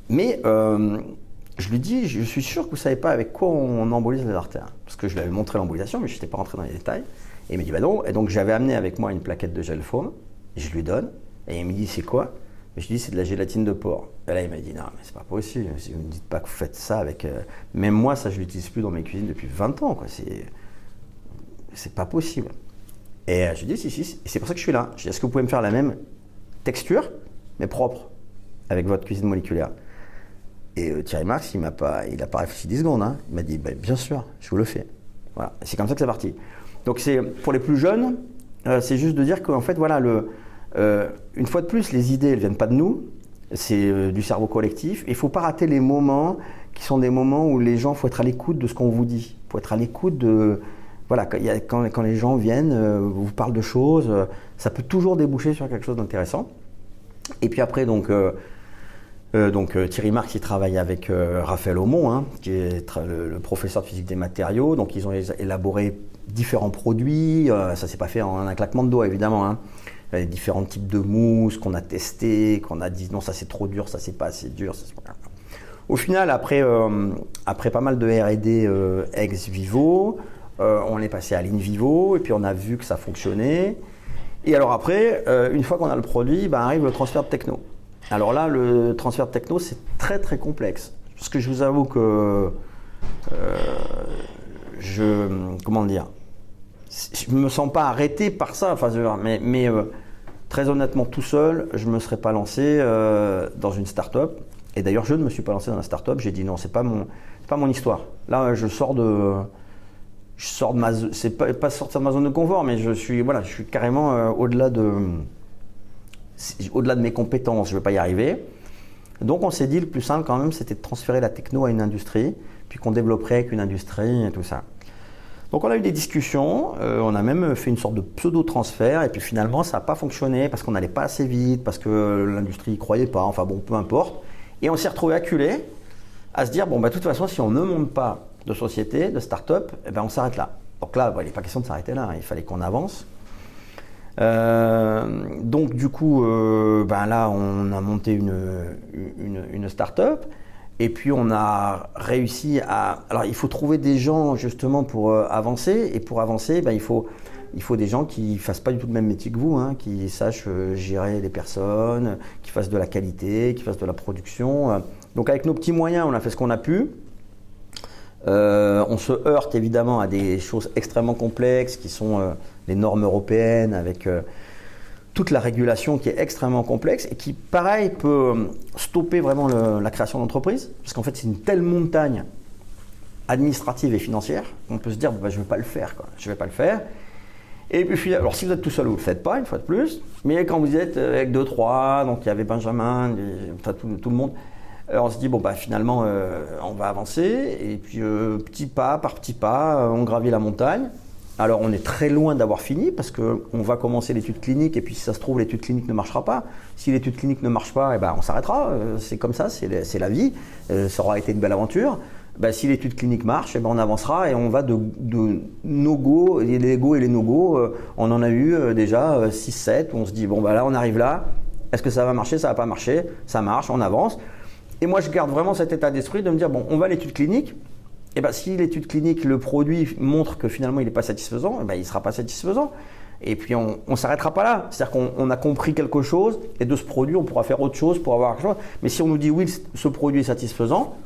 Mais je lui dis, je suis sûr que vous ne savez pas avec quoi on embolise les artères. Parce que je lui avais montré l'embolisation, mais je n'étais pas rentré dans les détails. Et il me dit, bah non. Et donc j'avais amené avec moi une plaquette de gel foam, et je lui donne, et il me dit, c'est quoi? Et je lui dis, c'est de la gélatine de porc. Et là, il m'a dit, non, mais c'est pas possible. Si vous ne me dites pas que vous faites ça avec… Même moi, ça, je ne l'utilise plus dans mes cuisines depuis 20 ans. Quoi. C'est pas possible. Et je lui dis, si. Et c'est pour ça que je suis là. Je dis, est-ce que vous pouvez me faire la même texture, mais propre, avec votre cuisine moléculaire? Et Thierry Marx, il n'a pas réfléchi 10 secondes. Hein. Il m'a dit, bien sûr, je vous le fais. Voilà. Et c'est comme ça que c'est parti. Donc, pour les plus jeunes, c'est juste de dire qu'en fait, voilà, une fois de plus, les idées, elles ne viennent pas de nous, c'est du cerveau collectif. Il ne faut pas rater les moments qui sont des moments où les gens, il faut être à l'écoute de ce qu'on vous dit. Il faut être à l'écoute de… Voilà, quand les gens viennent, vous parlent de choses, ça peut toujours déboucher sur quelque chose d'intéressant. Et puis après, donc Thierry Marx, il travaille avec Raphaël Aumont, hein, qui est le professeur de physique des matériaux. Donc ils ont élaboré différents produits. Ça ne s'est pas fait en un claquement de doigts, évidemment. Hein. Il y a différents types de mousse qu'on a testé, qu'on a dit non, ça c'est trop dur, ça c'est pas assez dur. Au final, après pas mal de R&D ex vivo, on est passé à l'in vivo et puis on a vu que ça fonctionnait. Et alors après, une fois qu'on a le produit, arrive le transfert de techno. Alors là, le transfert de techno, c'est très très complexe. Parce que je vous avoue que comment dire, je me sens pas arrêté par ça. Enfin, mais très honnêtement, tout seul, je me serais pas lancé dans une start-up. Et d'ailleurs, je ne me suis pas lancé dans la start-up. J'ai dit non, c'est pas mon histoire. Là, je sors de c'est pas sortir de ma zone de confort, mais je suis carrément au-delà de mes compétences. Je ne vais pas y arriver. Donc, on s'est dit le plus simple quand même, c'était de transférer la techno à une industrie, puis qu'on développerait avec une industrie et tout ça. Donc on a eu des discussions, on a même fait une sorte de pseudo-transfert et puis finalement ça n'a pas fonctionné parce qu'on n'allait pas assez vite, parce que l'industrie n'y croyait pas, enfin bon, peu importe. Et on s'est retrouvé acculé à se dire, de toute façon, si on ne monte pas de société, de start-up, on s'arrête là. Donc là, il n'est pas question de s'arrêter là, il fallait qu'on avance. Donc du coup, là, on a monté une start-up. Et puis on a réussi à… Alors il faut trouver des gens justement pour avancer. Et pour avancer, il faut des gens qui ne fassent pas du tout le même métier que vous, hein, qui sachent gérer les personnes, qui fassent de la qualité, qui fassent de la production. Donc avec nos petits moyens, on a fait ce qu'on a pu. On se heurte évidemment à des choses extrêmement complexes qui sont les normes européennes avec… toute la régulation qui est extrêmement complexe et qui, pareil, peut stopper vraiment la création d'entreprise, parce qu'en fait, c'est une telle montagne administrative et financière qu'on peut se dire, je ne vais pas le faire, quoi. Je vais pas le faire. Et puis, alors si vous êtes tout seul, vous ne le faites pas, une fois de plus. Mais quand vous êtes avec 2-3, donc il y avait Benjamin, enfin tout le monde, on se dit, bon, bah, finalement, on va avancer. Et puis, petit pas par petit pas, on gravit la montagne. Alors, on est très loin d'avoir fini parce qu'on va commencer l'étude clinique. Et puis, si ça se trouve, l'étude clinique ne marchera pas. Si l'étude clinique ne marche pas, eh ben, on s'arrêtera. C'est comme ça, c'est la vie. Ça aura été une belle aventure. Ben, si l'étude clinique marche, eh ben, on avancera et on va de no-go, et les go et les no-go, on en a eu déjà 6-7, où on se dit, bon, ben, là, on arrive là, est-ce que ça va marcher, ça va pas marcher, ça marche, on avance. Et moi, je garde vraiment cet état d'esprit de me dire, bon, on va à l'étude clinique, et ben, si l'étude clinique, le produit montre que finalement, il n'est pas satisfaisant, eh ben, il ne sera pas satisfaisant. Et puis, on ne s'arrêtera pas là. C'est-à-dire qu'on a compris quelque chose, et de ce produit, on pourra faire autre chose pour avoir quelque chose. Mais si on nous dit, oui, ce produit est satisfaisant,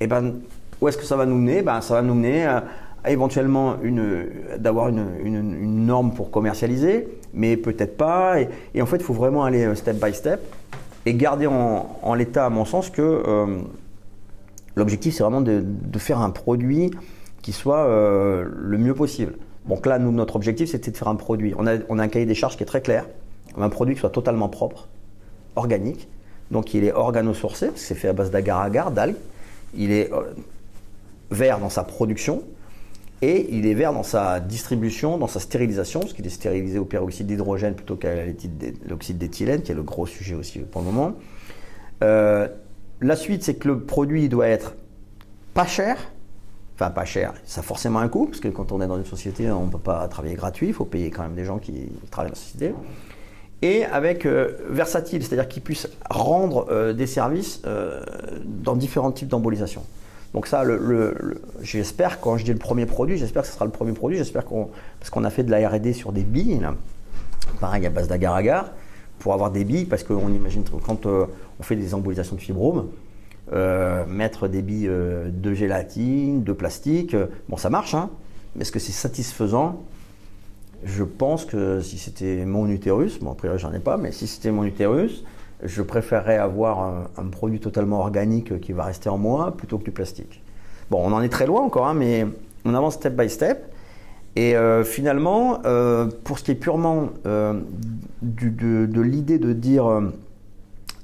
eh ben, où est-ce que ça va nous mener? Ben, ça va nous mener à éventuellement d'avoir une norme pour commercialiser, mais peut-être pas. Et en fait, il faut vraiment aller step by step et garder en l'état, à mon sens, que l'objectif, c'est vraiment de faire un produit qui soit le mieux possible. Donc là, nous, notre objectif, c'était de faire un produit. On a un cahier des charges qui est très clair. On a un produit qui soit totalement propre, organique. Donc, il est organo-sourcé, parce que c'est fait à base d'agar-agar, d'algues. Il est vert dans sa production et il est vert dans sa distribution, dans sa stérilisation, parce qu'il est stérilisé au peroxyde d'hydrogène plutôt qu'à l'oxyde d'éthylène, qui est le gros sujet aussi pour le moment. La suite, c'est que le produit doit être pas cher. Enfin, pas cher, ça a forcément un coût, parce que quand on est dans une société, on ne peut pas travailler gratuit, il faut payer quand même des gens qui travaillent dans la société. Et avec versatile, c'est-à-dire qu'il puisse rendre des services dans différents types d'embolisation. Donc ça, j'espère, quand je dis le premier produit, j'espère que ce sera le premier produit, parce qu'on a fait de la R&D sur des billes, là. Pareil à base d'agar-agar, pour avoir des billes, parce qu'on imagine que quand on fait des embolisations de fibromes, mettre des billes de gélatine, de plastique, bon ça marche, hein, mais est-ce que c'est satisfaisant? Je pense que si c'était mon utérus, bon après j'en ai pas, mais si c'était mon utérus, je préférerais avoir un produit totalement organique qui va rester en moi plutôt que du plastique. Bon, on en est très loin encore, hein, mais on avance step by step. Et finalement, pour ce qui est purement de l'idée de dire,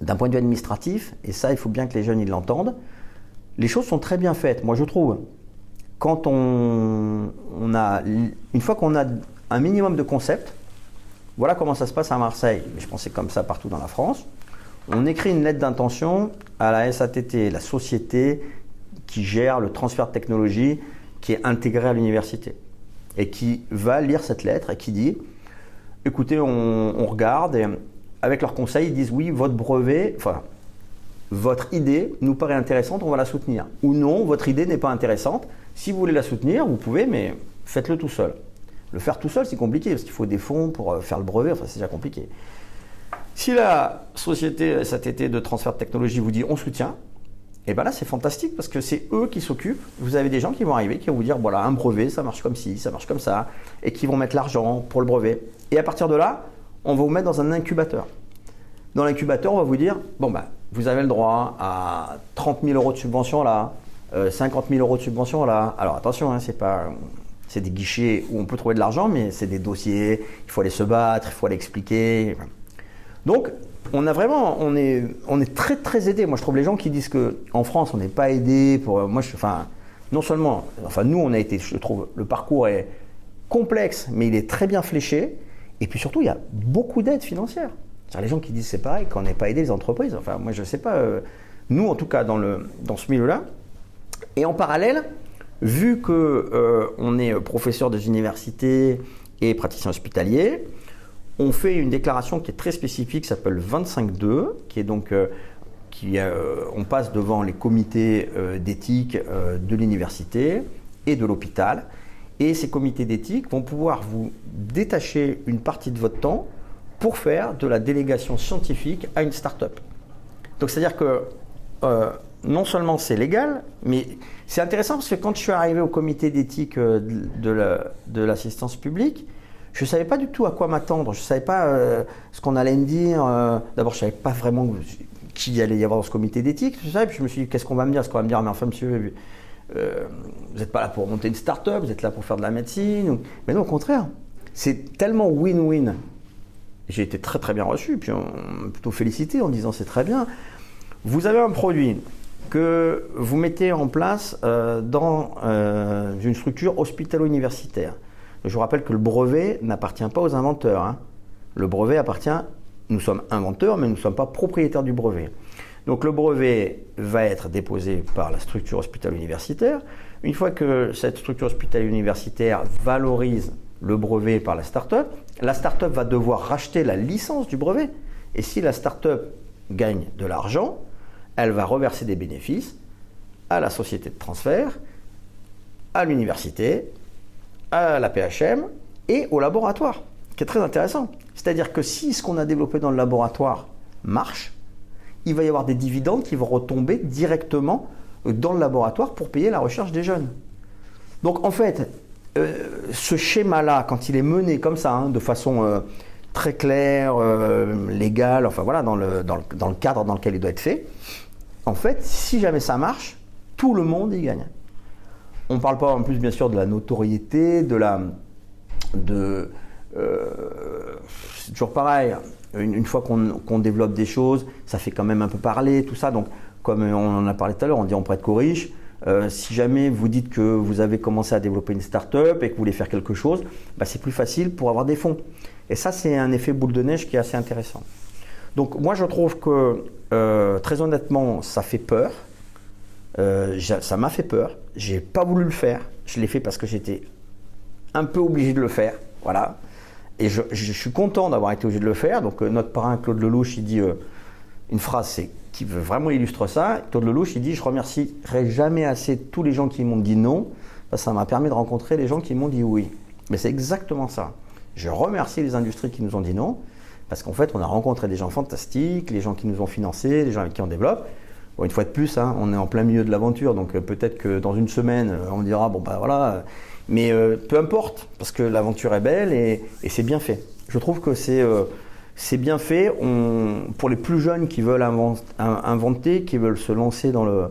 d'un point de vue administratif, et ça il faut bien que les jeunes ils l'entendent, les choses sont très bien faites, moi je trouve. Quand une fois qu'on a un minimum de concept, voilà comment ça se passe à Marseille, mais je pense que c'est comme ça partout dans la France. On écrit une lettre d'intention à la SATT, la société qui gère le transfert de technologie qui est intégrée à l'université et qui va lire cette lettre et qui dit écoutez, on regarde et avec leurs conseils, ils disent oui, votre brevet, enfin, votre idée nous paraît intéressante, on va la soutenir. Ou non, votre idée n'est pas intéressante. Si vous voulez la soutenir, vous pouvez, mais faites-le tout seul. Le faire tout seul, c'est compliqué parce qu'il faut des fonds pour faire le brevet, enfin, c'est déjà compliqué. Si la société SATT de transfert de technologie vous dit on soutient, et bien là c'est fantastique parce que c'est eux qui s'occupent. Vous avez des gens qui vont arriver, qui vont vous dire voilà, un brevet ça marche comme ci, ça marche comme ça, et qui vont mettre l'argent pour le brevet. Et à partir de là, on va vous mettre dans un incubateur. Dans l'incubateur, on va vous dire bon bah vous avez le droit à 30 000 € de subvention là, 50 000 € de subvention là. Alors attention, hein, c'est des guichets où on peut trouver de l'argent, mais c'est des dossiers, il faut aller se battre, il faut aller expliquer. Donc, on est très très aidé. Moi, je trouve les gens qui disent qu'en France, on n'est pas aidé. Non seulement, nous, on a été, je trouve, le parcours est complexe, mais il est très bien fléché. Et puis surtout, il y a beaucoup d'aides financières. Les gens qui disent c'est pareil, qu'on n'est pas aidé les entreprises. Enfin, moi, je ne sais pas. Nous, en tout cas, dans ce milieu-là. Et en parallèle, vu qu'on est professeur des universités et praticien hospitalier, on fait une déclaration qui est très spécifique, qui s'appelle 25.2, qui est donc, on passe devant les comités d'éthique de l'université et de l'hôpital. Et ces comités d'éthique vont pouvoir vous détacher une partie de votre temps pour faire de la délégation scientifique à une start-up. Donc c'est-à-dire que non seulement c'est légal, mais c'est intéressant parce que quand je suis arrivé au comité d'éthique de l'assistance publique, je ne savais pas du tout à quoi m'attendre. Je ne savais pas ce qu'on allait me dire. D'abord, je ne savais pas vraiment qui allait y avoir dans ce comité d'éthique. Tout ça, et puis je me suis dit, qu'est-ce qu'on va me dire? Est-ce qu'on va me dire, mais enfin, monsieur, vous n'êtes pas là pour monter une start-up, vous êtes là pour faire de la médecine. Mais non, au contraire. c'est tellement win-win. J'ai été très très bien reçu, puis on m'a plutôt félicité en disant c'est très bien. Vous avez un produit que vous mettez en place dans une structure hospitalo-universitaire. Je vous rappelle que le brevet n'appartient pas aux inventeurs. Hein. Le brevet appartient, nous sommes inventeurs, mais nous ne sommes pas propriétaires du brevet. Donc le brevet va être déposé par la structure hospitalo-universitaire. Une fois que cette structure hospitalo-universitaire valorise le brevet par la start-up va devoir racheter la licence du brevet. Et si la start-up gagne de l'argent, elle va reverser des bénéfices à la société de transfert, à l'université, à la PHM et au laboratoire, qui est très intéressant. C'est-à-dire que si ce qu'on a développé dans le laboratoire marche, il va y avoir des dividendes qui vont retomber directement dans le laboratoire pour payer la recherche des jeunes. Donc en fait, ce schéma-là, quand il est mené comme ça, hein, de façon très claire, légale, enfin voilà, dans le cadre dans lequel il doit être fait, en fait, si jamais ça marche, tout le monde y gagne. On ne parle pas en plus bien sûr de la notoriété, c'est toujours pareil, une fois qu'on développe des choses, ça fait quand même un peu parler, tout ça. Donc comme on en a parlé tout à l'heure, on dit on prête qu'aux riches. Si jamais vous dites que vous avez commencé à développer une start-up et que vous voulez faire quelque chose, c'est plus facile pour avoir des fonds. Et ça, c'est un effet boule de neige qui est assez intéressant. Donc moi, je trouve que très honnêtement, ça fait peur. Ça m'a fait peur. J'ai pas voulu le faire. Je l'ai fait parce que j'étais un peu obligé de le faire. Voilà. Et je suis content d'avoir été obligé de le faire. Donc notre parrain Claude Lelouch, il dit une phrase qui veut vraiment illustrer ça. Claude Lelouch, il dit: je remercierai jamais assez tous les gens qui m'ont dit non, parce que ça m'a permis de rencontrer les gens qui m'ont dit oui. Mais c'est exactement ça. Je remercie les industries qui nous ont dit non, parce qu'en fait, on a rencontré des gens fantastiques, les gens qui nous ont financés, les gens avec qui on développe. Bon, une fois de plus, hein, on est en plein milieu de l'aventure, donc peut-être que dans une semaine, on dira bon ben voilà. Mais peu importe, parce que l'aventure est belle et c'est bien fait. Je trouve que c'est bien fait. Pour les plus jeunes qui veulent inventer, qui veulent se lancer dans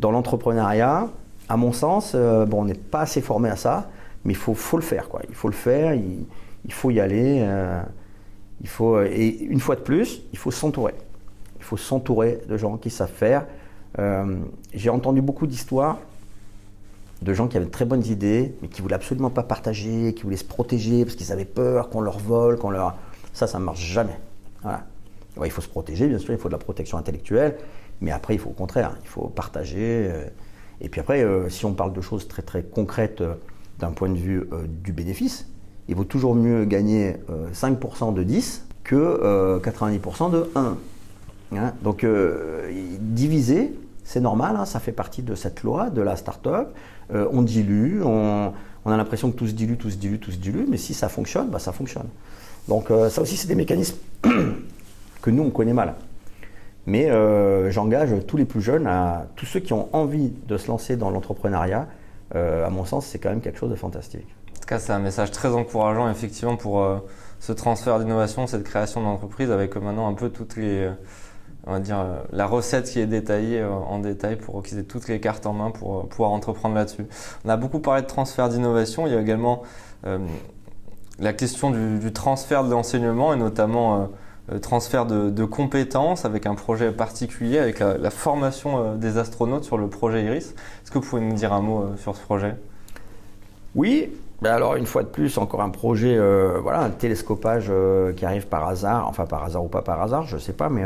l'entrepreneuriat, à mon sens, on n'est pas assez formé à ça, mais il faut le faire, quoi. Il faut le faire, il faut y aller. Et une fois de plus, il faut s'entourer. Il faut s'entourer de gens qui savent faire. J'ai entendu beaucoup d'histoires de gens qui avaient de très bonnes idées, mais qui ne voulaient absolument pas partager, qui voulaient se protéger parce qu'ils avaient peur qu'on leur vole, Ça ne marche jamais. Voilà. Ouais, il faut se protéger, bien sûr, il faut de la protection intellectuelle, mais après, il faut au contraire, il faut partager. Et puis après, si on parle de choses très très concrètes d'un point de vue du bénéfice, il vaut toujours mieux gagner 5% de 10 que 90% de 1. Hein? Donc, diviser, c'est normal, hein, ça fait partie de cette loi de la start-up. On dilue, on a l'impression que tout se dilue, mais si ça fonctionne, ça fonctionne. Donc ça aussi, c'est des mécanismes que nous, on connaît mal. Mais j'engage tous les plus jeunes, tous ceux qui ont envie de se lancer dans l'entrepreneuriat. À mon sens, c'est quand même quelque chose de fantastique. En tout cas, c'est un message très encourageant, effectivement, pour ce transfert d'innovation, cette création d'entreprise, avec maintenant un peu toutes les... on va dire la recette qui est détaillée en détail pour qu'ils aient toutes les cartes en main pour pouvoir entreprendre là-dessus. On a beaucoup parlé de transfert d'innovation. Il y a également la question du transfert de l'enseignement et notamment transfert de compétences avec un projet particulier, avec la formation des astronautes sur le projet IRIS. Est-ce que vous pouvez nous dire un mot sur ce projet ? Oui. Alors une fois de plus, encore un projet, un télescopage qui arrive par hasard, enfin par hasard ou pas par hasard, je ne sais pas, mais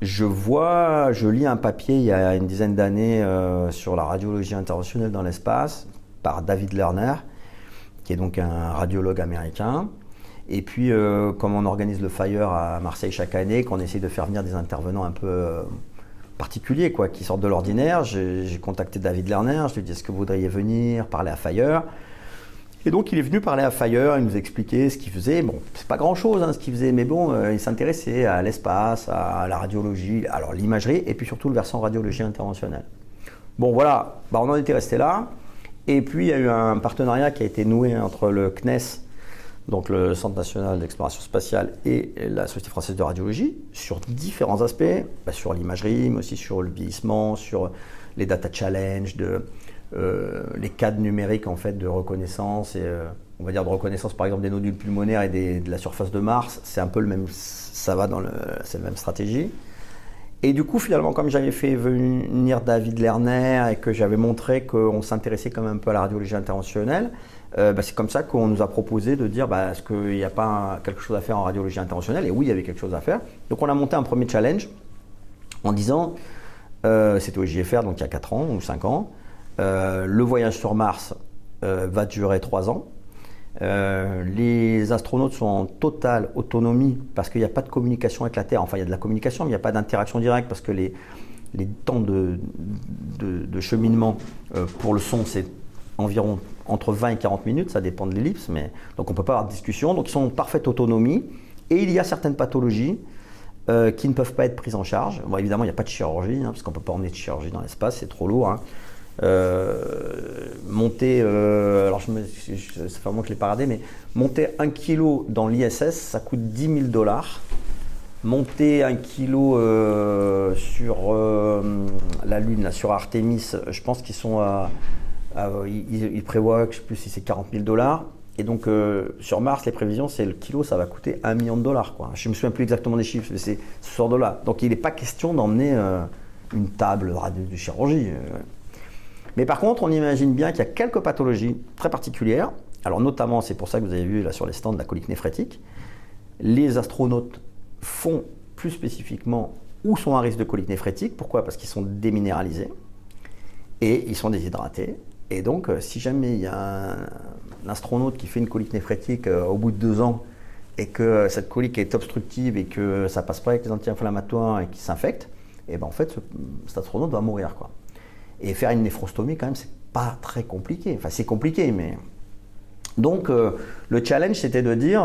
je lis un papier il y a une dizaine d'années sur la radiologie interventionnelle dans l'espace par David Lerner, qui est donc un radiologue américain. Et puis, comme on organise le FIRE à Marseille chaque année, qu'on essaie de faire venir des intervenants un peu particuliers, quoi, qui sortent de l'ordinaire, j'ai contacté David Lerner, je lui ai dit: est-ce que vous voudriez venir parler à FIRE ? Et donc il est venu parler à FIRE, il nous expliquait ce qu'il faisait. Bon, c'est pas grand-chose ce qu'il faisait, mais bon, il s'intéressait à l'espace, à la radiologie, alors l'imagerie, et puis surtout le versant radiologie interventionnelle. Bon voilà, on en était resté là. Et puis il y a eu un partenariat qui a été noué entre le CNES, donc le Centre national d'exploration spatiale, et la Société française de radiologie, sur différents aspects, sur l'imagerie, mais aussi sur le vieillissement, sur les data challenges les cadres numériques en fait de reconnaissance et on va dire de reconnaissance par exemple des nodules pulmonaires et de la surface de Mars, c'est un peu le même, c'est la même stratégie. Et du coup finalement comme j'avais fait venir David Lerner et que j'avais montré qu'on s'intéressait quand même un peu à la radiologie interventionnelle, c'est comme ça qu'on nous a proposé de dire est-ce qu'il n'y a pas quelque chose à faire en radiologie interventionnelle, et oui il y avait quelque chose à faire. Donc on a monté un premier challenge en disant, c'était au JFR donc il y a 4 ans ou 5 ans, le voyage sur Mars va durer 3 ans. Les astronautes sont en totale autonomie parce qu'il n'y a pas de communication avec la Terre. Enfin, il y a de la communication, mais il n'y a pas d'interaction directe parce que les temps de cheminement pour le son, c'est environ entre 20 et 40 minutes, ça dépend de l'ellipse, mais donc on ne peut pas avoir de discussion. Donc ils sont en parfaite autonomie et il y a certaines pathologies qui ne peuvent pas être prises en charge. Bon, évidemment, il n'y a pas de chirurgie, parce qu'on ne peut pas emmener de chirurgie dans l'espace, c'est trop lourd. Monter, alors c'est pas moi que je l'ai pas regardé, mais monter 1 kilo dans l'ISS, ça coûte $10,000. Monter 1 kilo sur la Lune, là, sur Artemis, je pense qu'ils sont ils prévoient, je ne sais plus si c'est $40,000. Et donc sur Mars, les prévisions, c'est le kilo, ça va coûter $1 million, quoi. Je ne me souviens plus exactement des chiffres, mais c'est ce genre de là. Donc il n'est pas question d'emmener une table de chirurgie. Mais par contre, on imagine bien qu'il y a quelques pathologies très particulières. Alors notamment, c'est pour ça que vous avez vu là sur les stands de la colique néphrétique. Les astronautes font plus spécifiquement ou sont à risque de colique néphrétique. Pourquoi ? Parce qu'ils sont déminéralisés et ils sont déshydratés. Et donc, si jamais il y a un astronaute qui fait une colique néphrétique au bout de 2 ans et que cette colique est obstructive et que ça ne passe pas avec les anti-inflammatoires et qu'il s'infecte, et ben en fait, cet astronaute va mourir, quoi. Et faire une néphrostomie, quand même, c'est pas très compliqué. Enfin, c'est compliqué, mais... Donc, le challenge, c'était de dire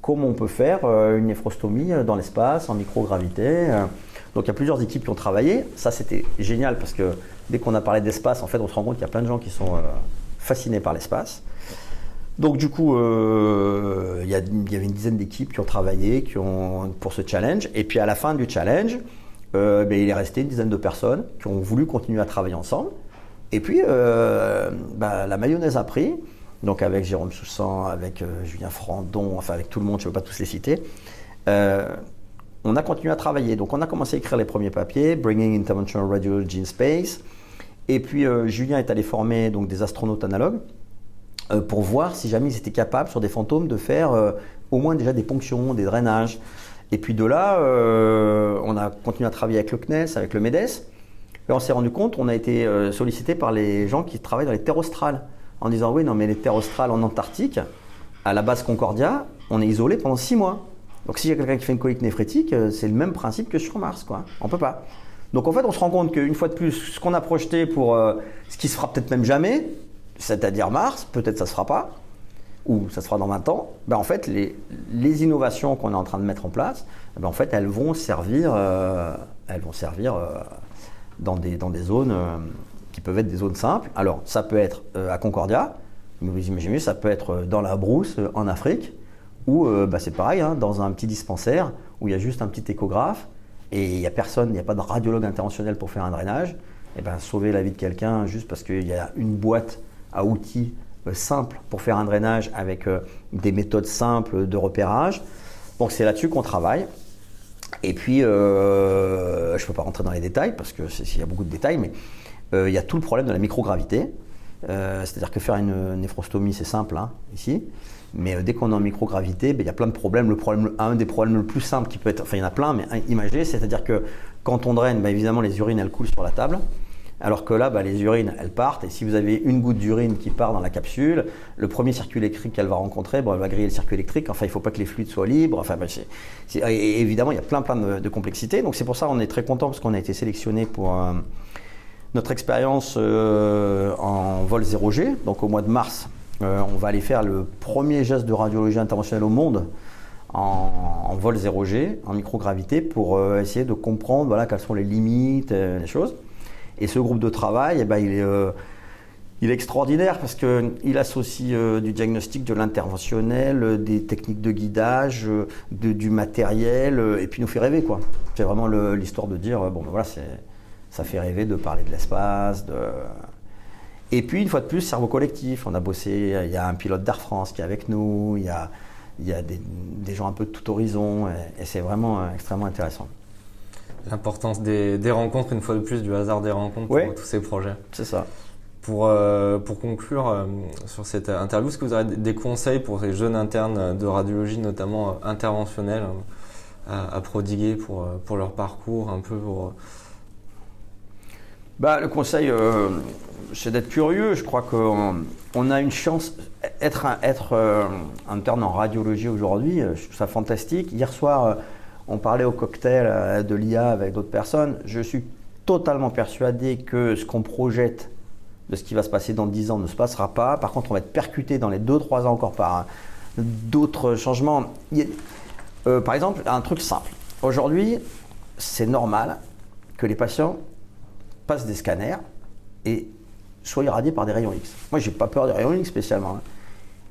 comment on peut faire une néphrostomie dans l'espace, en microgravité. Donc, il y a plusieurs équipes qui ont travaillé. Ça, c'était génial parce que dès qu'on a parlé d'espace, en fait, on se rend compte qu'il y a plein de gens qui sont fascinés par l'espace. Donc, du coup, il y avait une dizaine d'équipes qui ont travaillé pour ce challenge. Et puis, à la fin du challenge... il est resté une dizaine de personnes qui ont voulu continuer à travailler ensemble. Et puis, la mayonnaise a pris, donc avec Jérôme Soussan, avec Julien Frandon, enfin avec tout le monde, je ne veux pas tous les citer. On a continué à travailler. Donc, on a commencé à écrire les premiers papiers, Bringing Interventional Radiology in Space. Et puis, Julien est allé former donc, des astronautes analogues pour voir si jamais ils étaient capables, sur des fantômes, de faire au moins déjà des ponctions, des drainages. Et puis de là, on a continué à travailler avec le CNES, avec le MEDES. Et on s'est rendu compte, on a été sollicité par les gens qui travaillent dans les terres australes, en disant oui, non mais les terres australes en Antarctique, à la base Concordia, on est isolé pendant 6 mois. Donc s'il y a quelqu'un qui fait une colique néphrétique, c'est le même principe que sur Mars, quoi. On peut pas. Donc en fait, on se rend compte qu'une fois de plus, ce qu'on a projeté pour ce qui se fera peut-être même jamais, c'est-à-dire Mars, peut-être ça se fera pas, ou ça se fera dans 20 ans, en fait, les innovations qu'on est en train de mettre en place, en fait, elles vont servir dans des zones qui peuvent être des zones simples. Alors, ça peut être à Concordia, mais vous imaginez, ça peut être dans la brousse en Afrique, ou c'est pareil, dans un petit dispensaire où il y a juste un petit échographe et il n'y a personne, il n'y a pas de radiologue interventionnel pour faire un drainage. Et sauver la vie de quelqu'un juste parce qu'il y a une boîte à outils simple pour faire un drainage avec des méthodes simples de repérage. Donc c'est là-dessus qu'on travaille. Et puis, je ne peux pas rentrer dans les détails parce qu'il y a beaucoup de détails, mais il y a tout le problème de la microgravité. C'est-à-dire que faire une néphrostomie, c'est simple ici. Mais dès qu'on est en microgravité, il y a plein de problèmes. Un des problèmes le plus simple qui peut être, enfin il y en a plein, mais imagé, c'est-à-dire que quand on draine, évidemment les urines elles coulent sur la table. Alors que là, les urines, elles partent. Et si vous avez une goutte d'urine qui part dans la capsule, le premier circuit électrique qu'elle va rencontrer, elle va griller le circuit électrique. Enfin, il ne faut pas que les fluides soient libres. Enfin, et évidemment, il y a plein de complexités. Donc, c'est pour ça qu'on est très content parce qu'on a été sélectionné pour notre expérience en vol 0G. Donc, au mois de mars, on va aller faire le premier geste de radiologie interventionnelle au monde en vol 0G, en microgravité, pour essayer de comprendre quelles sont les limites, les choses. Et ce groupe de travail, il est extraordinaire parce qu'il associe du diagnostic, de l'interventionnel, des techniques de guidage, du matériel, et puis il nous fait rêver, quoi. C'est vraiment l'histoire de dire, ça fait rêver de parler de l'espace. Et puis, une fois de plus, cerveau collectif. On a bossé, il y a un pilote d'Air France qui est avec nous, il y a des gens un peu de tout horizon, et c'est vraiment extrêmement intéressant. L'importance des rencontres, une fois de plus, du hasard des rencontres pour tous ces projets. C'est ça. Pour conclure sur cette interview, est-ce que vous avez des conseils pour les jeunes internes de radiologie, notamment interventionnels, à prodiguer pour leur parcours, un peu pour... Le conseil, c'est d'être curieux. Je crois qu'on a une chance. Être interne en radiologie aujourd'hui, je trouve ça fantastique. Hier soir, on parlait au cocktail de l'IA avec d'autres personnes. Je suis totalement persuadé que ce qu'on projette de ce qui va se passer dans 10 ans ne se passera pas. Par contre, on va être percuté dans les 2-3 ans encore par d'autres changements. Par exemple, un truc simple. Aujourd'hui, c'est normal que les patients passent des scanners et soient irradiés par des rayons X. Moi, j'ai pas peur des rayons X spécialement.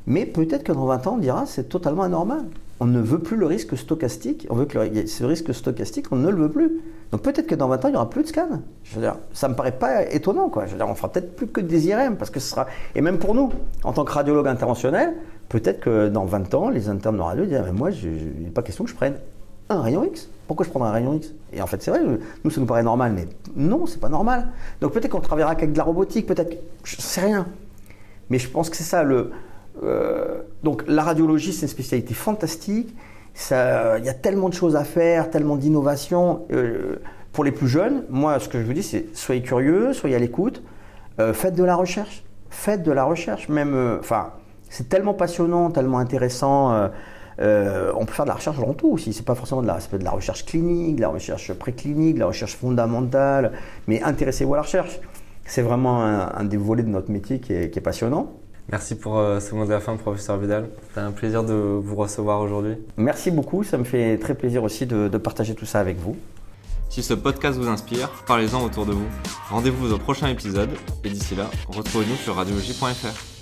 Mais peut-être que dans 20 ans, on dira c'est totalement anormal. On ne veut plus le risque stochastique. On veut que ce risque stochastique, on ne le veut plus. Donc peut-être que dans 20 ans, il n'y aura plus de scans. Je veux dire, ça me paraît pas étonnant, quoi. Je veux dire, on fera peut-être plus que des IRM parce que ce sera. Et même pour nous, en tant que radiologue interventionnel, peut-être que dans 20 ans, les internes de radio diront mais moi, il n'est pas question que je prenne un rayon X. Pourquoi je prendrais un rayon X? Et en fait, c'est vrai, nous, ça nous paraît normal, mais non, c'est pas normal. Donc peut-être qu'on travaillera qu'avec de la robotique, peut-être, je sais rien. Mais je pense que c'est ça donc la radiologie, c'est une spécialité fantastique. Il y a tellement de choses à faire, tellement d'innovations. Pour les plus jeunes, moi, ce que je vous dis, c'est soyez curieux, soyez à l'écoute, faites de la recherche. Faites de la recherche, même. C'est tellement passionnant, tellement intéressant. On peut faire de la recherche dans tout aussi. C'est pas forcément ça peut être de la recherche clinique, de la recherche préclinique, de la recherche fondamentale. Mais intéressez-vous à la recherche. C'est vraiment un des volets de notre métier qui est passionnant. Merci pour ce mot de la fin, professeur Vidal. C'était un plaisir de vous recevoir aujourd'hui. Merci beaucoup, ça me fait très plaisir aussi de partager tout ça avec vous. Si ce podcast vous inspire, parlez-en autour de vous. Rendez-vous au prochain épisode et d'ici là, retrouvez-nous sur radiologie.fr.